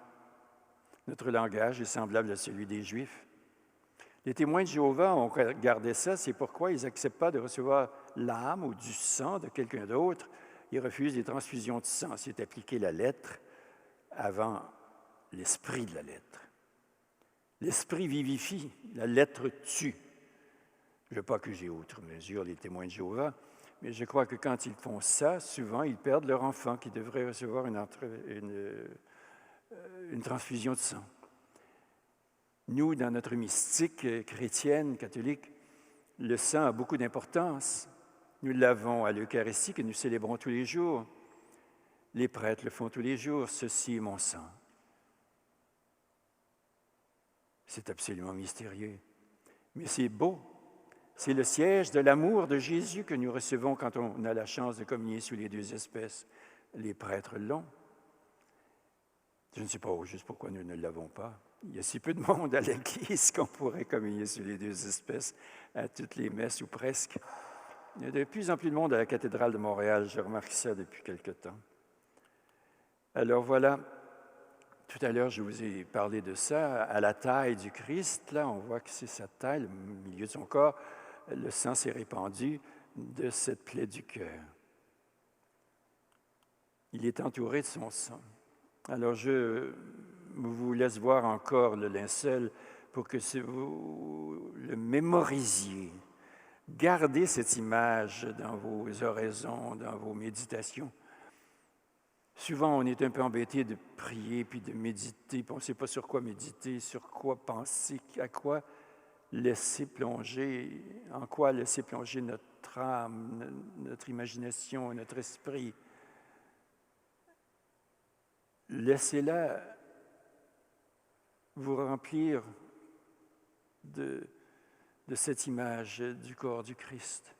Notre langage est semblable à celui des Juifs. Les témoins de Jéhovah ont gardé ça, c'est pourquoi ils n'acceptent pas de recevoir l'âme ou du sang de quelqu'un d'autre. Ils refusent les transfusions de sang. C'est appliquer la lettre avant l'esprit de la lettre. L'esprit vivifie, la lettre tue. Je ne veux pas que j'ai outre mesure les témoins de Jéhovah, mais je crois que quand ils font ça, souvent, ils perdent leur enfant qui devrait recevoir une transfusion de sang. Nous, dans notre mystique chrétienne, catholique, le sang a beaucoup d'importance. Nous l'avons à l'Eucharistie que nous célébrons tous les jours. Les prêtres le font tous les jours. Ceci est mon sang. C'est absolument mystérieux. Mais c'est beau. C'est le siège de l'amour de Jésus que nous recevons quand on a la chance de communier sous les deux espèces. Les prêtres l'ont. Je ne sais pas juste pourquoi nous ne l'avons pas. Il y a si peu de monde à l'Église qu'on pourrait communier sous les deux espèces à toutes les messes ou presque. Il y a de plus en plus de monde à la cathédrale de Montréal. Je remarque ça depuis quelque temps. Alors voilà, tout à l'heure, je vous ai parlé de ça. À la taille du Christ, là, on voit que c'est sa taille, le milieu de son corps. Le sang s'est répandu de cette plaie du cœur. Il est entouré de son sang. Alors, je vous laisse voir encore le linceul pour que vous le mémorisiez. Gardez cette image dans vos oraisons, dans vos méditations. Souvent, on est un peu embêté de prier puis de méditer, puis on ne sait pas sur quoi méditer, sur quoi penser, à quoi laisser plonger, en quoi laisser plonger notre âme, notre imagination, notre esprit. Laissez-la vous remplir de cette image du corps du Christ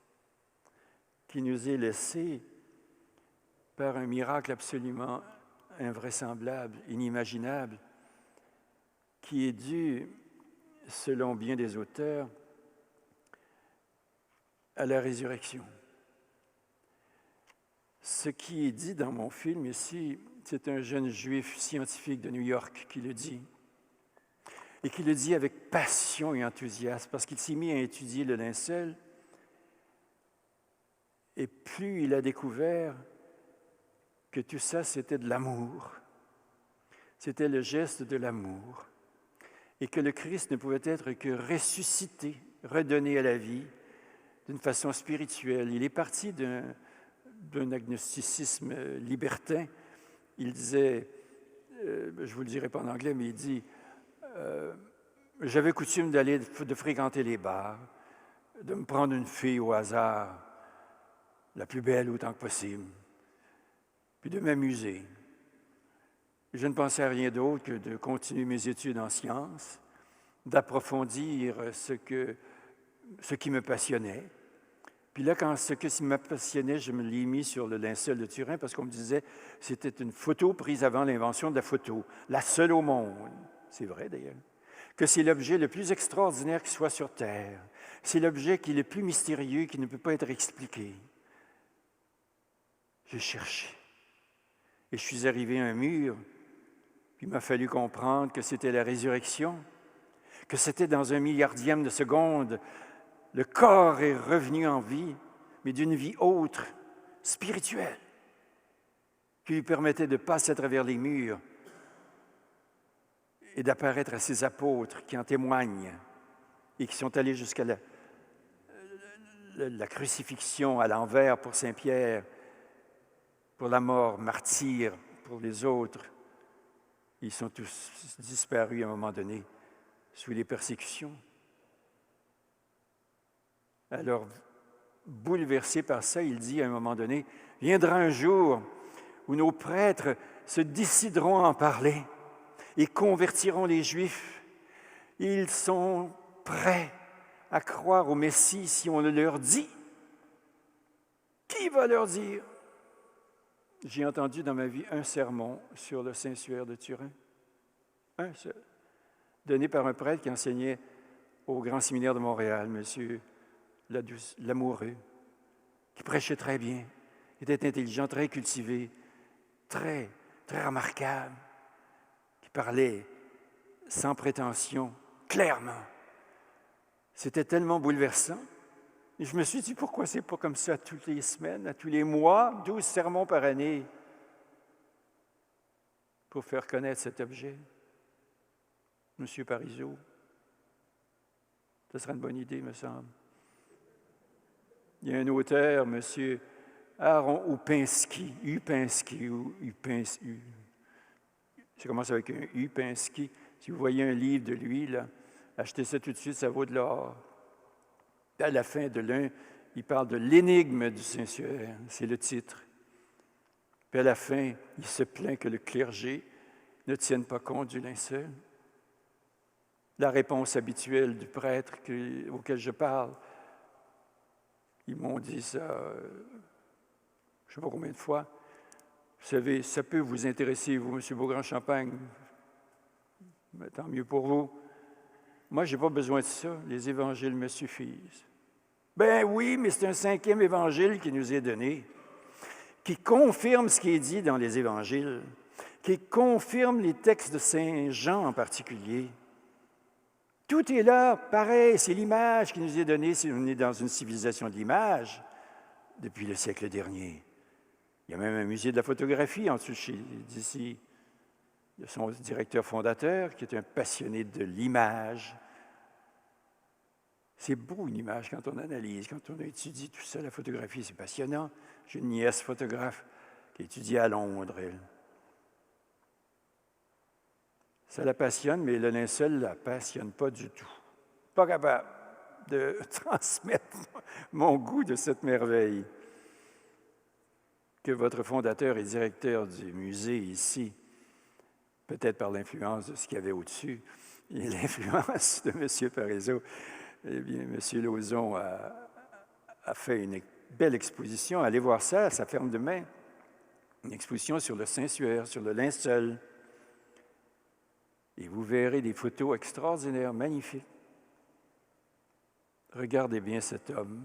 qui nous est laissé par un miracle absolument invraisemblable, inimaginable, qui est dû, selon bien des auteurs, à la résurrection. Ce qui est dit dans mon film ici, c'est un jeune juif scientifique de New York qui le dit, et qui le dit avec passion et enthousiasme, parce qu'il s'est mis à étudier le linceul, et plus il a découvert que tout ça, c'était de l'amour. C'était le geste de l'amour. Et que le Christ ne pouvait être que ressuscité, redonné à la vie, d'une façon spirituelle. Il est parti d'un agnosticisme libertin. Il disait, je ne vous le dirai pas en anglais, mais il dit j'avais coutume de fréquenter les bars, de me prendre une fille au hasard, la plus belle autant que possible, puis de m'amuser. Je ne pensais à rien d'autre que de continuer mes études en sciences, d'approfondir ce qui me passionnait. Puis là, quand ce qui me passionnait, je me l'ai mis sur le linceul de Turin parce qu'on me disait que c'était une photo prise avant l'invention de la photo, la seule au monde. C'est vrai d'ailleurs. Que c'est l'objet le plus extraordinaire qui soit sur Terre. C'est l'objet qui est le plus mystérieux, qui ne peut pas être expliqué. J'ai cherché. Et je suis arrivé à un mur, puis il m'a fallu comprendre que c'était la résurrection, que c'était dans 1 milliardième de seconde, le corps est revenu en vie, mais d'une vie autre, spirituelle, qui lui permettait de passer à travers les murs et d'apparaître à ses apôtres qui en témoignent et qui sont allés jusqu'à la crucifixion à l'envers pour Saint-Pierre, pour la mort martyre pour les autres. Ils sont tous disparus à un moment donné sous les persécutions. Alors, bouleversé par ça, il dit à un moment donné, « Viendra un jour où nos prêtres se décideront à en parler et convertiront les Juifs. Ils sont prêts à croire au Messie si on le leur dit. Qui va leur dire? » J'ai entendu dans ma vie un sermon sur le Saint-Suaire de Turin, un seul, donné par un prêtre qui enseignait au Grand Séminaire de Montréal, M. Lamoureux, qui prêchait très bien, était intelligent, très cultivé, très, très remarquable, qui parlait sans prétention, clairement. C'était tellement bouleversant. Et je me suis dit, pourquoi c'est pas comme ça toutes les semaines, à tous les mois, 12 sermons par année, pour faire connaître cet objet? Monsieur Parizeau, ce serait une bonne idée, me semble. Il y a un auteur, M. Aaron Upinski, ça commence avec un Upinski. Si vous voyez un livre de lui, là, achetez ça tout de suite, ça vaut de l'or. À la fin de l'un, il parle de l'énigme du Saint-Suaire, c'est le titre. Puis à la fin, il se plaint que le clergé ne tienne pas compte du linceul. La réponse habituelle du prêtre auquel je parle, ils m'ont dit ça, je ne sais pas combien de fois. Vous savez, ça peut vous intéresser, vous, M. Beaugrand-Champagne, mais tant mieux pour vous. Moi, je n'ai pas besoin de ça. Les évangiles me suffisent. Ben oui, mais c'est un 5e évangile qui nous est donné, qui confirme ce qui est dit dans les évangiles, qui confirme les textes de Saint Jean en particulier. Tout est là, pareil, c'est l'image qui nous est donnée. Si on est dans une civilisation de l'image depuis le siècle dernier. Il y a même un musée de la photographie en dessous d'ici. Il y a son directeur fondateur qui est un passionné de l'image. C'est beau une image quand on analyse, quand on étudie tout ça, la photographie, c'est passionnant. J'ai une nièce photographe qui étudie à Londres, elle. Ça la passionne, mais le linceul ne la passionne pas du tout. Pas capable de transmettre mon goût de cette merveille. Que votre fondateur et directeur du musée ici, peut-être par l'influence de ce qu'il y avait au-dessus, et l'influence de M. Parizeau, eh bien, M. Lauzon a fait une belle exposition. Allez voir ça, ça ferme demain. Une exposition sur le Saint-Suaire, sur le linceul. Et vous verrez des photos extraordinaires, magnifiques. Regardez bien cet homme.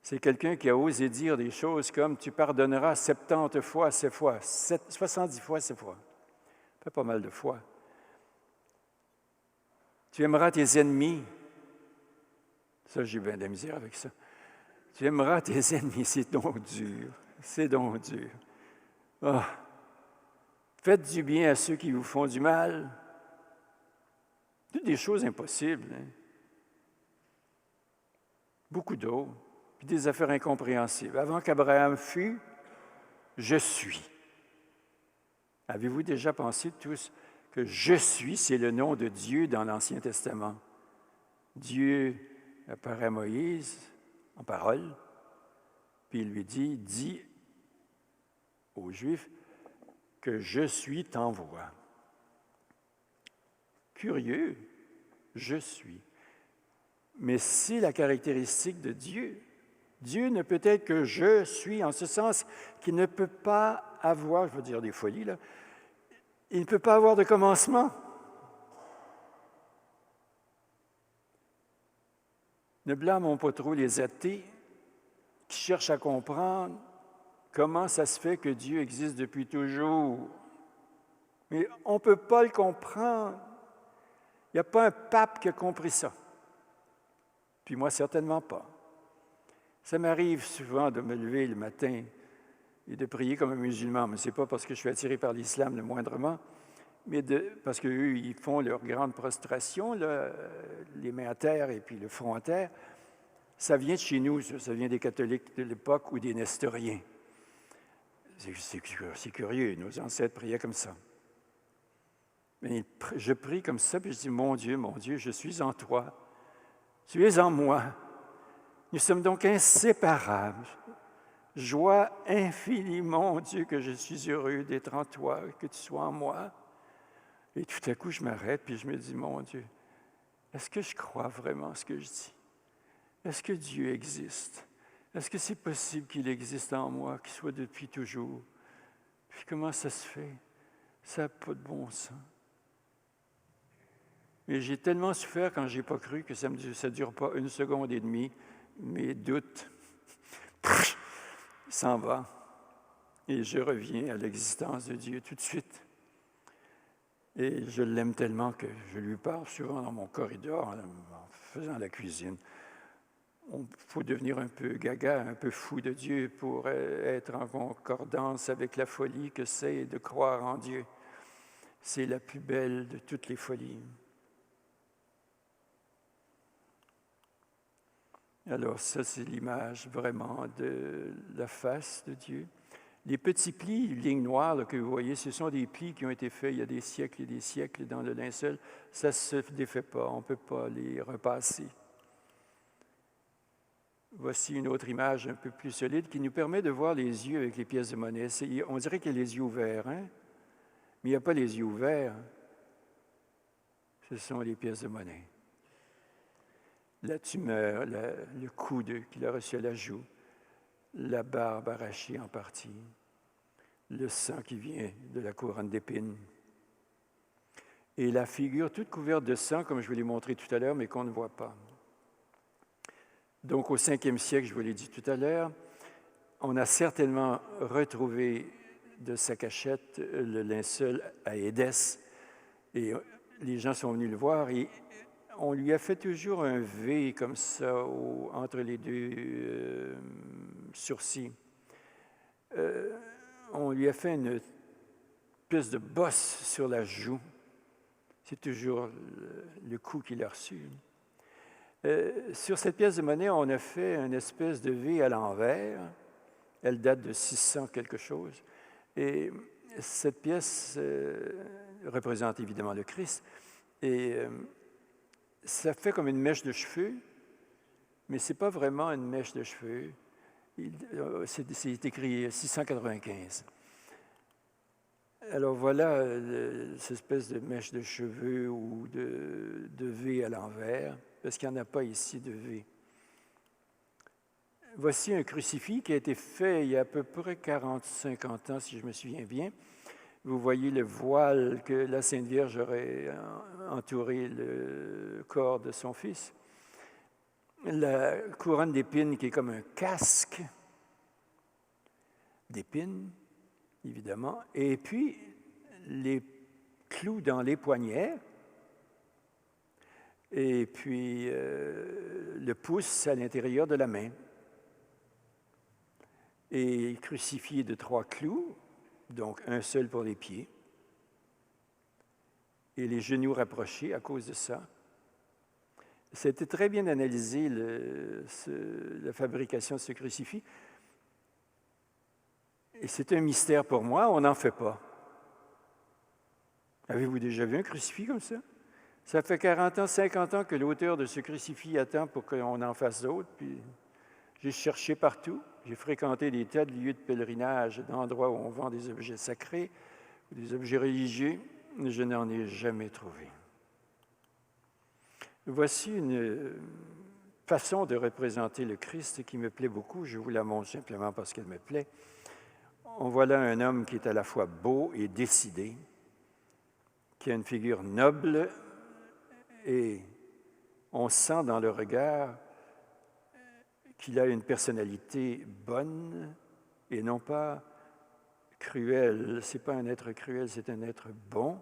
C'est quelqu'un qui a osé dire des choses comme « Tu pardonneras 70 fois, 7 fois, 70 fois, 7 fois. » Ça fait pas mal de fois. Tu aimeras tes ennemis. Ça, j'ai bien de la misère avec ça. Tu aimeras tes ennemis, c'est donc dur. C'est donc dur. Oh. Faites du bien à ceux qui vous font du mal. C'est des choses impossibles. Hein? beaucoup d'eau, puis des affaires incompréhensibles. Avant qu'Abraham fût, je suis. Avez-vous déjà pensé tous que je suis, c'est le nom de Dieu dans l'Ancien Testament? Dieu apparaît à Moïse en parole, puis il lui dit, dis aux Juifs que je suis t'envoie. Curieux, je suis. Mais c'est la caractéristique de Dieu. Dieu ne peut être que je suis, en ce sens qu'il ne peut pas avoir, je veux dire des folies, là, il ne peut pas avoir de commencement. Ne blâmons pas trop les athées qui cherchent à comprendre comment ça se fait que Dieu existe depuis toujours. Mais on ne peut pas le comprendre. Il n'y a pas un pape qui a compris ça. Puis moi, certainement pas. Ça m'arrive souvent de me lever le matin et de prier comme un musulman, mais ce n'est pas parce que je suis attiré par l'islam le moindrement, mais parce qu'eux, ils font leur grande prostration, là, les mains à terre et puis le front à terre. Ça vient de chez nous, ça vient des catholiques de l'époque ou des nestoriens. C'est curieux, nos ancêtres priaient comme ça. Mais je prie comme ça, puis je dis, mon Dieu, je suis en toi. Tu es en moi. Nous sommes donc inséparables. Joie infinie, mon Dieu, que je suis heureux d'être en toi, que tu sois en moi. Et tout à coup, je m'arrête, puis je me dis, mon Dieu, est-ce que je crois vraiment ce que je dis? Est-ce que Dieu existe? Est-ce que c'est possible qu'il existe en moi, qu'il soit depuis toujours? Puis comment ça se fait? Ça n'a pas de bon sens. Mais j'ai tellement souffert quand je n'ai pas cru que ça ne dure pas 1 seconde et demie. Mes doutes s'en vont. Et je reviens à l'existence de Dieu tout de suite. Et je l'aime tellement que je lui parle souvent dans mon corridor en faisant la cuisine. Il faut devenir un peu gaga, un peu fou de Dieu pour être en concordance avec la folie que c'est de croire en Dieu. C'est la plus belle de toutes les folies. Alors ça, c'est l'image vraiment de la face de Dieu. Les petits plis, lignes noires là, que vous voyez, ce sont des plis qui ont été faits il y a des siècles et des siècles dans le linceul. Ça ne se défait pas, on ne peut pas les repasser. Voici une autre image un peu plus solide qui nous permet de voir les yeux avec les pièces de monnaie. On dirait qu'il y a les yeux ouverts, hein? Mais il n'y a pas les yeux ouverts. Ce sont les pièces de monnaie. La tumeur, le coude qu'il a reçu à la joue, la barbe arrachée en partie, le sang qui vient de la couronne d'épines. Et la figure toute couverte de sang, comme je vous l'ai montré tout à l'heure, mais qu'on ne voit pas. Donc, au 5e siècle, je vous l'ai dit tout à l'heure, on a certainement retrouvé de sa cachette le linceul à Édesse. Et les gens sont venus le voir et on lui a fait toujours un V comme ça entre les deux sourcils. On lui a fait une espèce de bosse sur la joue. C'est toujours le coup qu'il a reçu. Sur cette pièce de monnaie, on a fait une espèce de V à l'envers. Elle date de 600 quelque chose. Et cette pièce représente évidemment le Christ. Et ça fait comme une mèche de cheveux, mais ce n'est pas vraiment une mèche de cheveux. C'est écrit 695. Alors voilà cette espèce de mèche de cheveux ou de V à l'envers, parce qu'il n'y en a pas ici de V. Voici un crucifix qui a été fait il y a à peu près 40-50 ans, si je me souviens bien. Vous voyez le voile que la Sainte Vierge aurait entouré le corps de son fils. La couronne d'épines qui est comme un casque d'épines, évidemment. Et puis, les clous dans les poignets. Et puis, le pouce à l'intérieur de la main. Et crucifié de 3 clous, donc un seul pour les pieds, et les genoux rapprochés à cause de ça. C'était très bien analysé, la fabrication de ce crucifix. Et c'est un mystère pour moi, on n'en fait pas. Avez-vous déjà vu un crucifix comme ça? Ça fait 40 ans, 50 ans que l'auteur de ce crucifix attend pour qu'on en fasse d'autres. Puis j'ai cherché partout. J'ai fréquenté des tas de lieux de pèlerinage, d'endroits où on vend des objets sacrés ou des objets religieux. Je n'en ai jamais trouvé. Voici une façon de représenter le Christ qui me plaît beaucoup. Je vous la montre simplement parce qu'elle me plaît. On voit là un homme qui est à la fois beau et décidé, qui a une figure noble et on sent dans le regard qu'il a une personnalité bonne et non pas cruelle. Ce n'est pas un être cruel, c'est un être bon,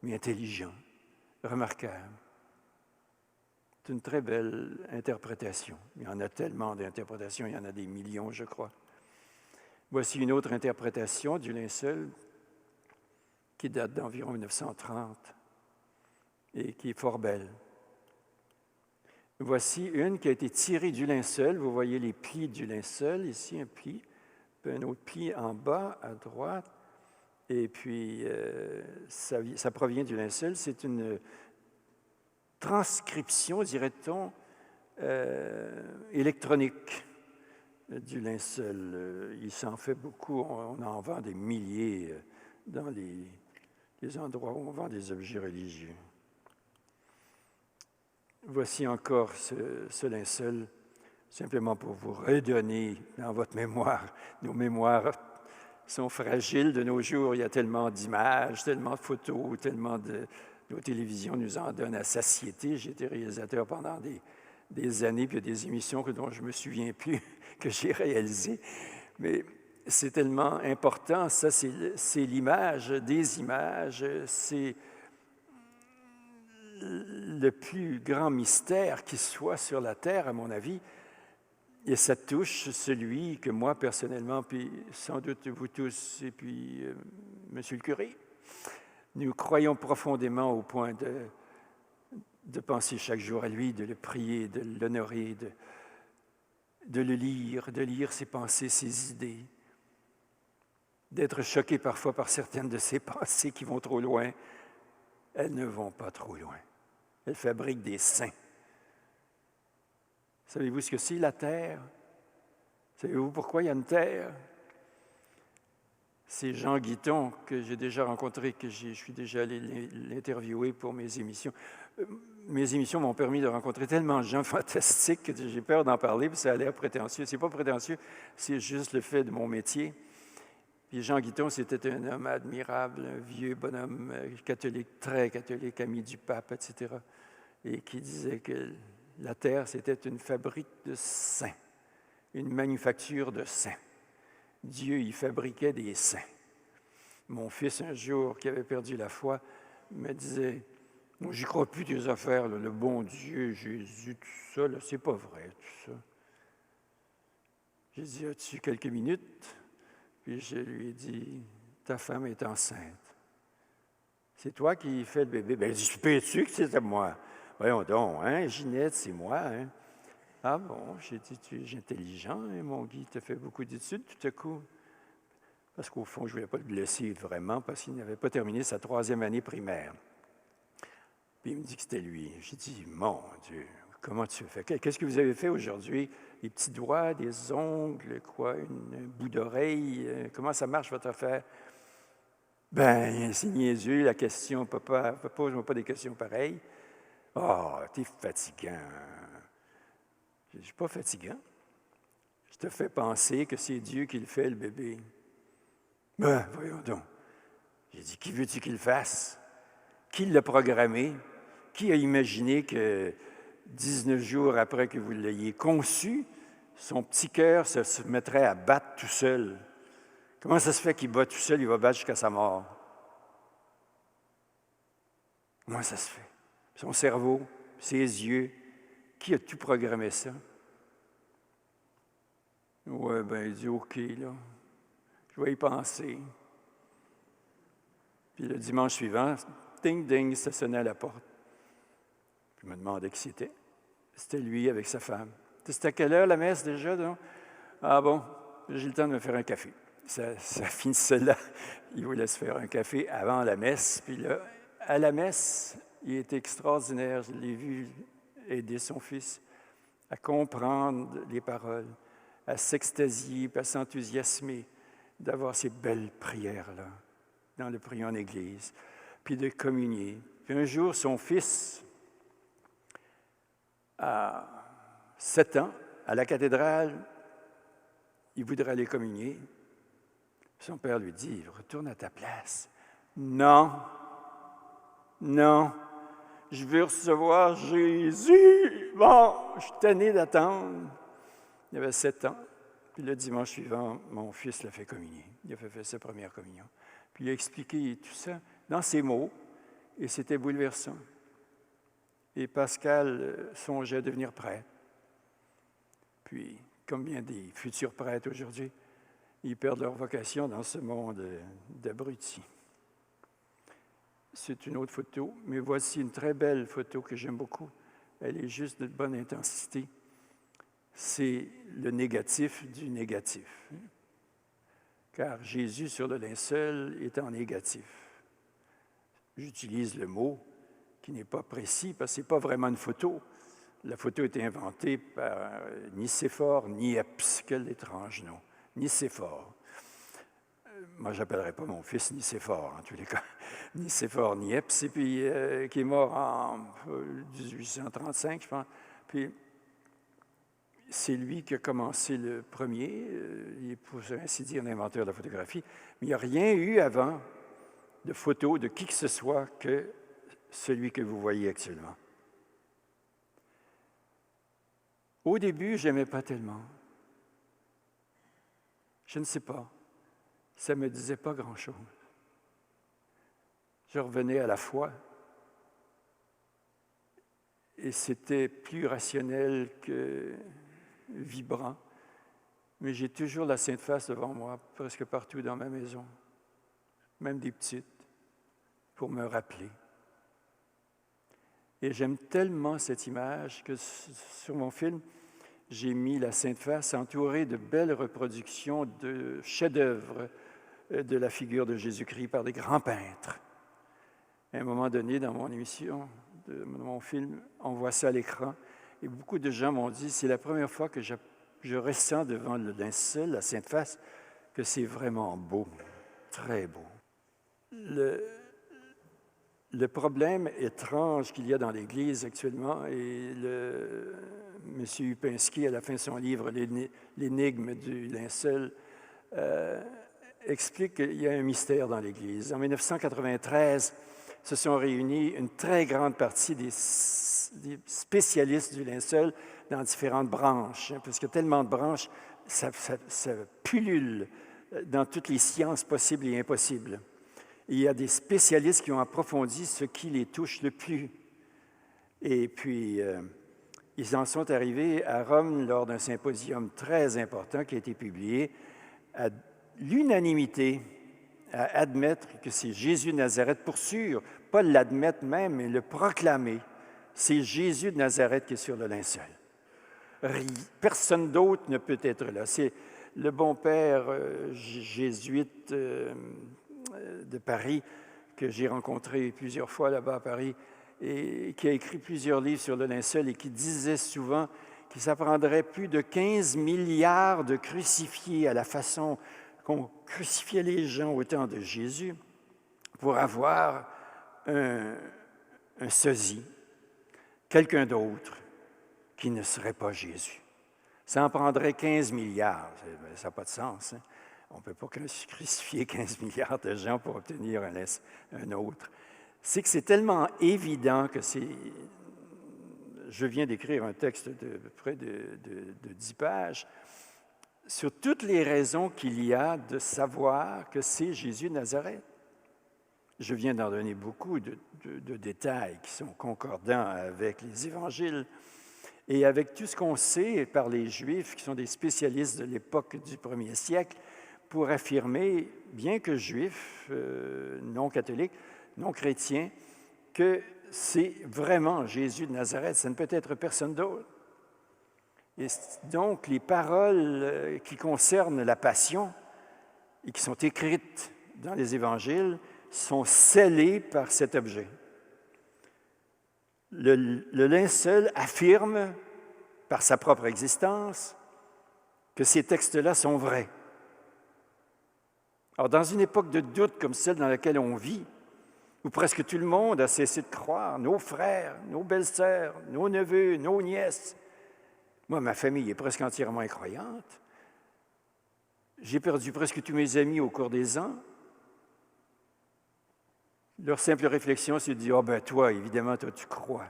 mais intelligent, remarquable. C'est une très belle interprétation. Il y en a tellement d'interprétations, il y en a des millions, je crois. Voici une autre interprétation du linceul qui date d'environ 1930 et qui est fort belle. Voici une qui a été tirée du linceul. Vous voyez les plis du linceul, ici un pli, puis un autre pli en bas à droite, et puis ça provient du linceul. C'est une transcription, dirait-on, électronique du linceul. Il s'en fait beaucoup, on en vend des milliers dans les endroits où on vend des objets religieux. Voici encore ce linceul, simplement pour vous redonner dans votre mémoire. Nos mémoires sont fragiles de nos jours. Il y a tellement d'images, tellement de photos, tellement de... Nos télévisions nous en donnent à satiété. J'ai été réalisateur pendant des années, puis il y a des émissions dont je ne me souviens plus que j'ai réalisées. Mais c'est tellement important. Ça, c'est l'image des images. C'est le plus grand mystère qui soit sur la Terre, à mon avis, et ça touche celui que moi, personnellement, puis sans doute vous tous, et puis Monsieur le curé, nous croyons profondément au point de penser chaque jour à lui, de le prier, de l'honorer, de le lire, de lire ses pensées, ses idées, d'être choqué parfois par certaines de ses pensées qui vont trop loin. Elles ne vont pas trop loin. Elles fabriquent des saints. Savez-vous ce que c'est, la terre? Savez-vous pourquoi il y a une terre? C'est Jean Guiton, que j'ai déjà rencontré, que je suis déjà allé l'interviewer pour mes émissions. Mes émissions m'ont permis de rencontrer tellement de gens fantastiques que j'ai peur d'en parler, puis ça a l'air prétentieux. Ce n'est pas prétentieux, c'est juste le fait de mon métier. Puis Jean Guiton, c'était un homme admirable, un vieux bonhomme catholique, très catholique, ami du pape, etc., et qui disait que la terre, c'était une fabrique de saints, une manufacture de saints. Dieu y fabriquait des saints. Mon fils, un jour, qui avait perdu la foi, me disait « J'y crois plus tes affaires, là, le bon Dieu, Jésus, tout ça, là, c'est pas vrai, tout ça. » J'ai dit « As-tu quelques minutes? » Puis je lui ai dit, ta femme est enceinte. C'est toi qui fais le bébé. Bien, je peux-tu que c'était moi? Voyons donc, hein, Ginette, c'est moi, hein? Ah bon, j'ai dit, tu es intelligent, hein, mon Guy, tu as fait beaucoup d'études tout à coup. Parce qu'au fond, je ne voulais pas le blesser vraiment, parce qu'il n'avait pas terminé sa 3e année primaire. Puis il me dit que c'était lui. J'ai dit, mon Dieu, comment tu fais? Qu'est-ce que vous avez fait aujourd'hui? Des petits doigts, des ongles, quoi, un bout d'oreille? Comment ça marche, votre affaire? Ben, c'est niaiseux, la question, papa, pose-moi pas des questions pareilles. Ah, oh, t'es fatigant. Je ne suis pas fatigant. Je te fais penser que c'est Dieu qui le fait, le bébé. Ben, voyons donc. J'ai dit, qui veux-tu qu'il le fasse? Qui l'a programmé? Qui a imaginé que 19 jours après que vous l'ayez conçu, son petit cœur se mettrait à battre tout seul? Comment ça se fait qu'il bat tout seul, il va battre jusqu'à sa mort? Comment ça se fait? Son cerveau, ses yeux, qui a tout programmé ça? Ouais, ben, il dit, OK, là, je vais y penser. Puis le dimanche suivant, ding, ding, ça sonnait à la porte. Je me demandais qui c'était. C'était lui avec sa femme. C'était à quelle heure la messe déjà, donc? Ah bon, j'ai le temps de me faire un café. Ça finissait là. Il voulait se faire un café avant la messe. Puis là, à la messe, il était extraordinaire. Je l'ai vu aider son fils à comprendre les paroles, à s'extasier, à s'enthousiasmer d'avoir ces belles prières-là dans le prier en Église, puis de communier. Puis un jour, son fils, à 7 ans, à la cathédrale, il voudrait aller communier. Son père lui dit, « Retourne à ta place. »« Non, non, je veux recevoir Jésus. Bon, je suis tanné d'attendre. » Il avait 7 ans. Puis le dimanche suivant, mon fils l'a fait communier. Il a fait sa première communion. Puis il a expliqué tout ça dans ses mots, et c'était bouleversant. Et Pascal songeait à devenir prêtre. Puis, comme bien des futurs prêtres aujourd'hui, ils perdent leur vocation dans ce monde d'abrutis. C'est une autre photo, mais voici une très belle photo que j'aime beaucoup. Elle est juste de bonne intensité. C'est le négatif du négatif. Car Jésus sur le linceul est en négatif. J'utilise le mot qui n'est pas précis parce que ce n'est pas vraiment une photo. La photo a été inventée par Nicéphore Niepce. Quel étrange nom. Nicéphore. Moi, je n'appellerai pas mon fils Nicéphore, en tous les cas. Nicéphore Niepce, et puis qui est mort en 1835, je pense. Puis, c'est lui qui a commencé le premier. Il est, pour ainsi dire, l'inventeur de la photographie. Mais il n'y a rien eu avant de photo de qui que ce soit que celui que vous voyez actuellement. Au début, je n'aimais pas tellement. Je ne sais pas. Ça ne me disait pas grand-chose. Je revenais à la foi. Et c'était plus rationnel que vibrant. Mais j'ai toujours la Sainte Face devant moi, presque partout dans ma maison, même des petites, pour me rappeler. Et j'aime tellement cette image que sur mon film, j'ai mis la Sainte Face entourée de belles reproductions de chefs-d'œuvre de la figure de Jésus-Christ par des grands peintres. À un moment donné, dans mon émission, de mon film, on voit ça à l'écran. Et beaucoup de gens m'ont dit, c'est la première fois que je ressens devant le linceul, la Sainte Face, que c'est vraiment beau, très beau. Le problème étrange qu'il y a dans l'Église actuellement, et M. Upinski, à la fin de son livre « L'énigme du linceul », explique qu'il y a un mystère dans l'Église. En 1993, se sont réunis une très grande partie des spécialistes du linceul dans différentes branches, parce qu'il y a tellement de branches, ça pullule dans toutes les sciences possibles et impossibles. Et il y a des spécialistes qui ont approfondi ce qui les touche le plus. Et puis, ils en sont arrivés à Rome lors d'un symposium très important qui a été publié à l'unanimité à admettre que c'est Jésus de Nazareth, pour sûr, pas l'admettre même, mais le proclamer. C'est Jésus de Nazareth qui est sur le linceul. Personne d'autre ne peut être là. C'est le bon père jésuite de Paris, que j'ai rencontré plusieurs fois là-bas à Paris, et qui a écrit plusieurs livres sur le linceul et qui disait souvent que ça prendrait plus de 15 milliards de crucifiés à la façon qu'on crucifiait les gens au temps de Jésus pour avoir un sosie, quelqu'un d'autre qui ne serait pas Jésus. Ça en prendrait 15 milliards. Ça n'a pas de sens. Hein? On ne peut pas crucifier 15 milliards de gens pour obtenir un autre. C'est que c'est tellement évident que c'est... Je viens d'écrire un texte de près de 10 pages sur toutes les raisons qu'il y a de savoir que c'est Jésus de Nazareth. Je viens d'en donner beaucoup de détails qui sont concordants avec les évangiles et avec tout ce qu'on sait par les Juifs, qui sont des spécialistes de l'époque du 1er siècle, pour affirmer, bien que juifs, non catholiques, non chrétiens, que c'est vraiment Jésus de Nazareth, ça ne peut être personne d'autre. Et donc, les paroles qui concernent la passion et qui sont écrites dans les évangiles sont scellées par cet objet. Le linceul affirme, par sa propre existence, que ces textes-là sont vrais. Alors, dans une époque de doute comme celle dans laquelle on vit, où presque tout le monde a cessé de croire, nos frères, nos belles-sœurs, nos neveux, nos nièces, moi, ma famille est presque entièrement incroyante. J'ai perdu presque tous mes amis au cours des ans. Leur simple réflexion, c'est de dire « Ah ben toi, évidemment, toi, tu crois. »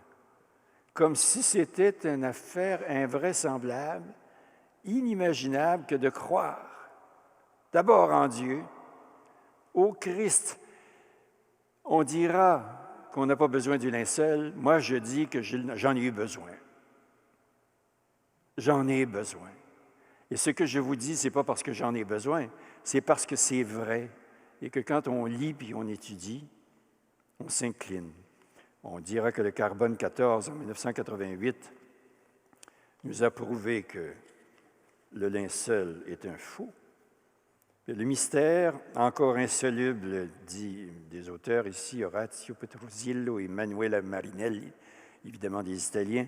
Comme si c'était une affaire invraisemblable, inimaginable que de croire. D'abord en Dieu, au Christ. On dira qu'on n'a pas besoin du linceul. Moi, je dis que j'en ai eu besoin. J'en ai besoin. Et ce que je vous dis, ce n'est pas parce que j'en ai besoin, c'est parce que c'est vrai. Et que quand on lit puis on étudie, on s'incline. On dira que le carbone 14 en 1988 nous a prouvé que le linceul est un faux. Et le mystère, encore insoluble, dit des auteurs ici, Orazio Petrosillo et Manuela Marinelli, évidemment des Italiens,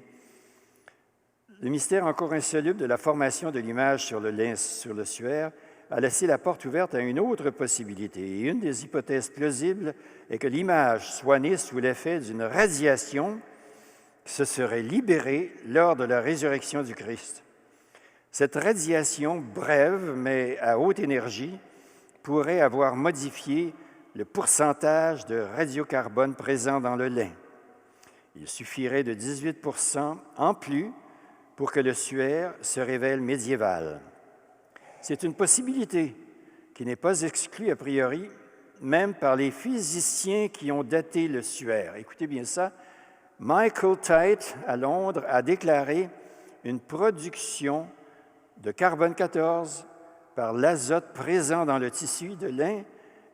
le mystère encore insoluble de la formation de l'image sur le suaire a laissé la porte ouverte à une autre possibilité. Et une des hypothèses plausibles est que l'image soit née sous l'effet d'une radiation qui se serait libérée lors de la résurrection du Christ. Cette radiation brève, mais à haute énergie, pourrait avoir modifié le pourcentage de radiocarbone présent dans le lin. Il suffirait de 18 % en plus pour que le suaire se révèle médiéval. C'est une possibilité qui n'est pas exclue a priori, même par les physiciens qui ont daté le suaire. Écoutez bien ça. Michael Tite, à Londres, a déclaré une production de carbone 14 par l'azote présent dans le tissu de lin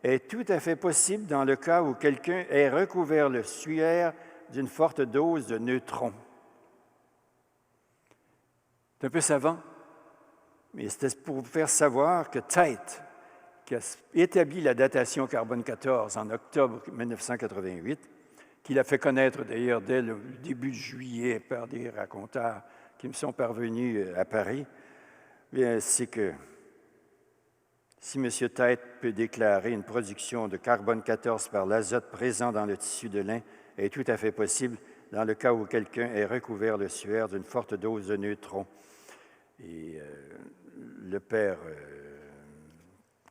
est tout à fait possible dans le cas où quelqu'un ait recouvert le suaire d'une forte dose de neutrons. C'est un peu savant, mais c'était pour vous faire savoir que Tite, qui a établi la datation carbone 14 en octobre 1988, qu'il a fait connaître d'ailleurs dès le début de juillet par des raconteurs qui me sont parvenus à Paris, bien, c'est que si M. Tite peut déclarer une production de carbone 14 par l'azote présent dans le tissu de lin est tout à fait possible dans le cas où quelqu'un ait recouvert le suaire d'une forte dose de neutrons. Et le père,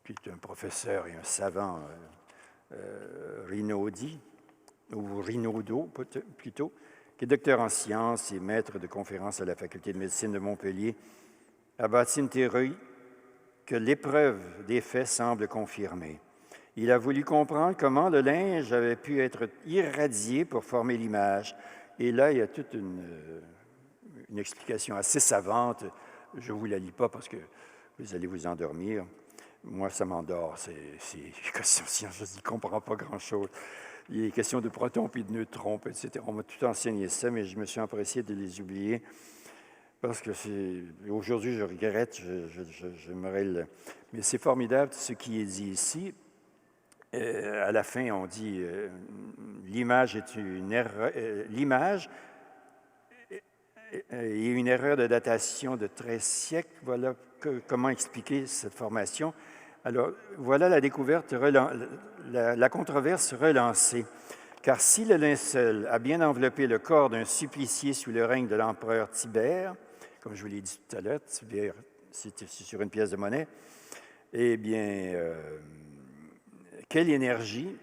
qui est un professeur et un savant, Rinaudo, plutôt, qui est docteur en sciences et maître de conférences à la Faculté de médecine de Montpellier, a bâti une théorie que l'épreuve des faits semble confirmer. Il a voulu comprendre comment le linge avait pu être irradié pour former l'image. Et là, il y a toute une explication assez savante. Je ne vous la lis pas parce que vous allez vous endormir. Moi, ça m'endort. C'est question science, je n'y comprends pas grand-chose. Il est question de protons puis de neutrons, etc. On m'a tout enseigné ça, mais je me suis empressé de les oublier parce que aujourd'hui, je regrette, j'aimerais mais c'est formidable ce qui est dit ici. À la fin, on dit l'image est une erreur. L'image et une erreur de datation de 13 siècles. Voilà comment expliquer cette formation. Alors, voilà la découverte, la controverse relancée. Car si le linceul a bien enveloppé le corps d'un supplicié sous le règne de l'empereur Tibère, comme je vous l'ai dit tout à l'heure, Tibère, c'était sur une pièce de monnaie, eh bien, quelle énergie,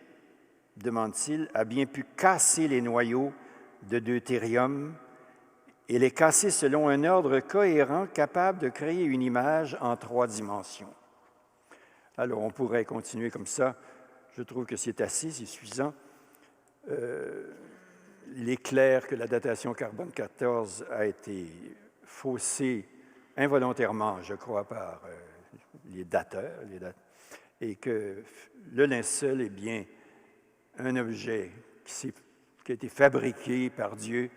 demande-t-il, a bien pu casser les noyaux de deutérium et les casser selon un ordre cohérent capable de créer une image en 3 dimensions. Alors, on pourrait continuer comme ça. Je trouve que c'est assez, c'est suffisant. Il est clair que la datation carbone 14 a été faussée involontairement, je crois, par les dateurs, et que le linceul est bien un objet qui a été fabriqué par Dieu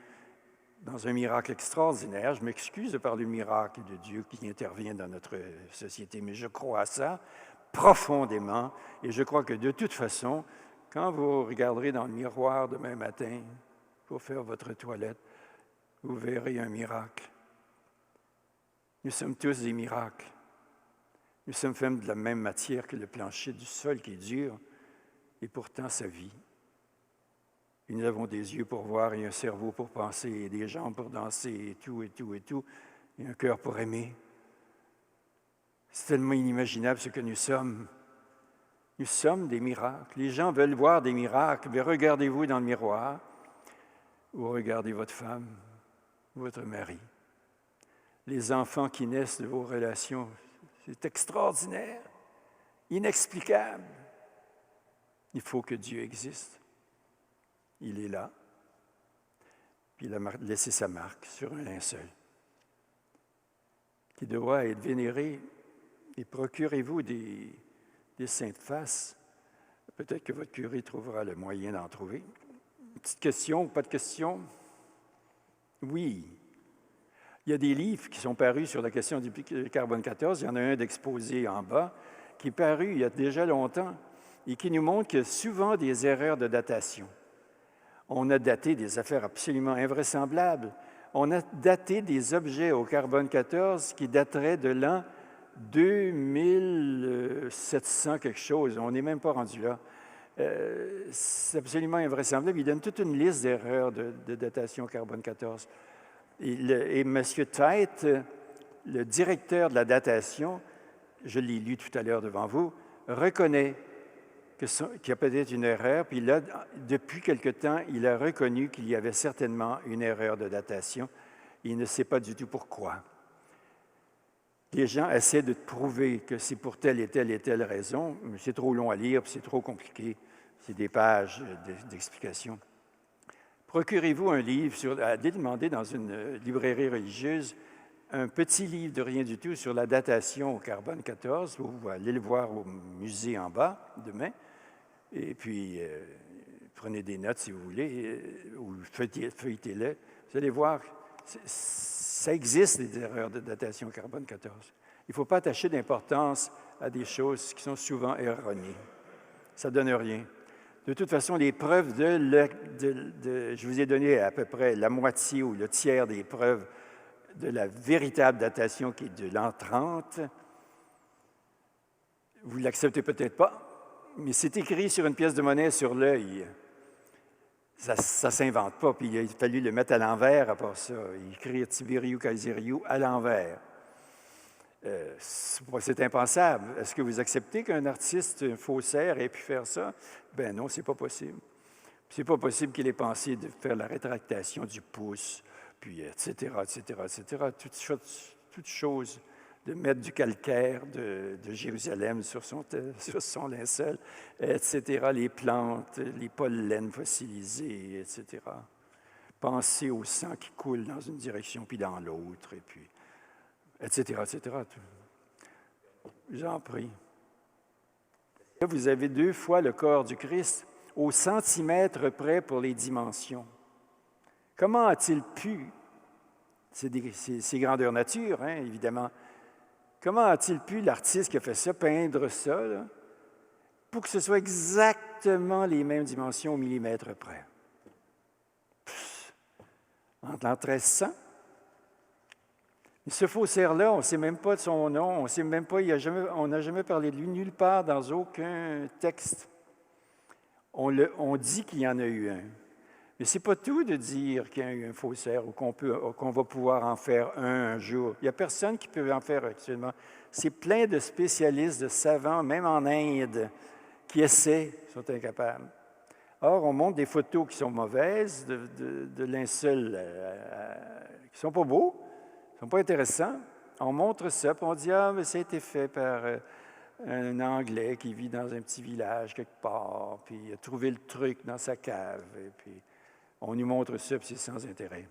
dans un miracle extraordinaire. Je m'excuse de parler du miracle de Dieu qui intervient dans notre société, mais je crois à ça profondément et je crois que de toute façon, quand vous regarderez dans le miroir demain matin pour faire votre toilette, vous verrez un miracle. Nous sommes tous des miracles. Nous sommes faits de la même matière que le plancher du sol qui est dur, et pourtant ça vit. Et nous avons des yeux pour voir et un cerveau pour penser, et des jambes pour danser, et tout, et un cœur pour aimer. C'est tellement inimaginable ce que nous sommes. Nous sommes des miracles. Les gens veulent voir des miracles, mais regardez-vous dans le miroir, ou regardez votre femme, votre mari. Les enfants qui naissent de vos relations, c'est extraordinaire, inexplicable. Il faut que Dieu existe. Il est là. Puis il a laissé sa marque sur un linceul qui doit être vénéré. Et procurez-vous des saintes faces. Peut-être que votre curé trouvera le moyen d'en trouver. Une petite question, pas de question? Oui. Il y a des livres qui sont parus sur la question du carbone 14. Il y en a un d'exposé en bas qui est paru il y a déjà longtemps et qui nous montre qu'il y a souvent des erreurs de datation. On a daté des affaires absolument invraisemblables. On a daté des objets au carbone 14 qui dateraient de l'an 2700 quelque chose. On n'est même pas rendu là. C'est absolument invraisemblable. Il donne toute une liste d'erreurs de datation carbone 14. Et M. Tête, le directeur de la datation, je l'ai lu tout à l'heure devant vous, reconnaît qu'il y a peut-être une erreur, puis là, depuis quelque temps, il a reconnu qu'il y avait certainement une erreur de datation. Il ne sait pas du tout pourquoi. Les gens essaient de prouver que c'est pour telle et telle raison, mais c'est trop long à lire, puis c'est trop compliqué. C'est des pages d'explications. Procurez-vous un livre, allez demander dans une librairie religieuse un petit livre de rien du tout sur la datation au carbone 14. Vous allez le voir au musée en bas demain. Et puis, prenez des notes si vous voulez, ou feuilletez-le. Vous allez voir, ça existe des erreurs de datation au carbone 14. Il ne faut pas attacher d'importance à des choses qui sont souvent erronées. Ça ne donne rien. De toute façon, les preuves je vous ai donné à peu près la moitié ou le tiers des preuves de la véritable datation qui est de l'an 30. Vous ne l'acceptez peut-être pas, mais c'est écrit sur une pièce de monnaie sur l'œil. Ça ne s'invente pas, puis il a fallu le mettre à l'envers à part ça, écrire Tiberiu Caesariu à l'envers. C'est impensable. Est-ce que vous acceptez qu'un artiste, un faussaire, ait pu faire ça? Ben non, c'est pas possible. C'est pas possible qu'il ait pensé de faire la rétractation du pouce, puis etc. Toutes choses, de mettre du calcaire de Jérusalem sur son linceul, etc. Les plantes, les pollens fossilisés, etc. Penser au sang qui coule dans une direction puis dans l'autre, et puis etc. J'en prie. Là, vous avez 2 fois le corps du Christ au centimètre près pour les dimensions. Comment a-t-il pu, c'est grandeur nature, hein, évidemment, comment a-t-il pu, l'artiste qui a fait ça, peindre ça, là, pour que ce soit exactement les mêmes dimensions au millimètre près? Entre l'an 1300. Ce faussaire-là, on ne sait même pas de son nom, on sait même pas, on n'a jamais parlé de lui nulle part dans aucun texte. On dit qu'il y en a eu un. Mais ce n'est pas tout de dire qu'il y a eu un faussaire ou qu'on va pouvoir en faire un jour. Il n'y a personne qui peut en faire actuellement. C'est plein de spécialistes, de savants, même en Inde, qui essaient, sont incapables. Or, on montre des photos qui sont mauvaises, de linceuls qui ne sont pas beaux, qui ne sont pas intéressants. On montre ça, puis on dit « Ah, mais ça a été fait par un Anglais qui vit dans un petit village quelque part, puis il a trouvé le truc dans sa cave. » Et puis, on nous montre ça, puis c'est sans intérêt.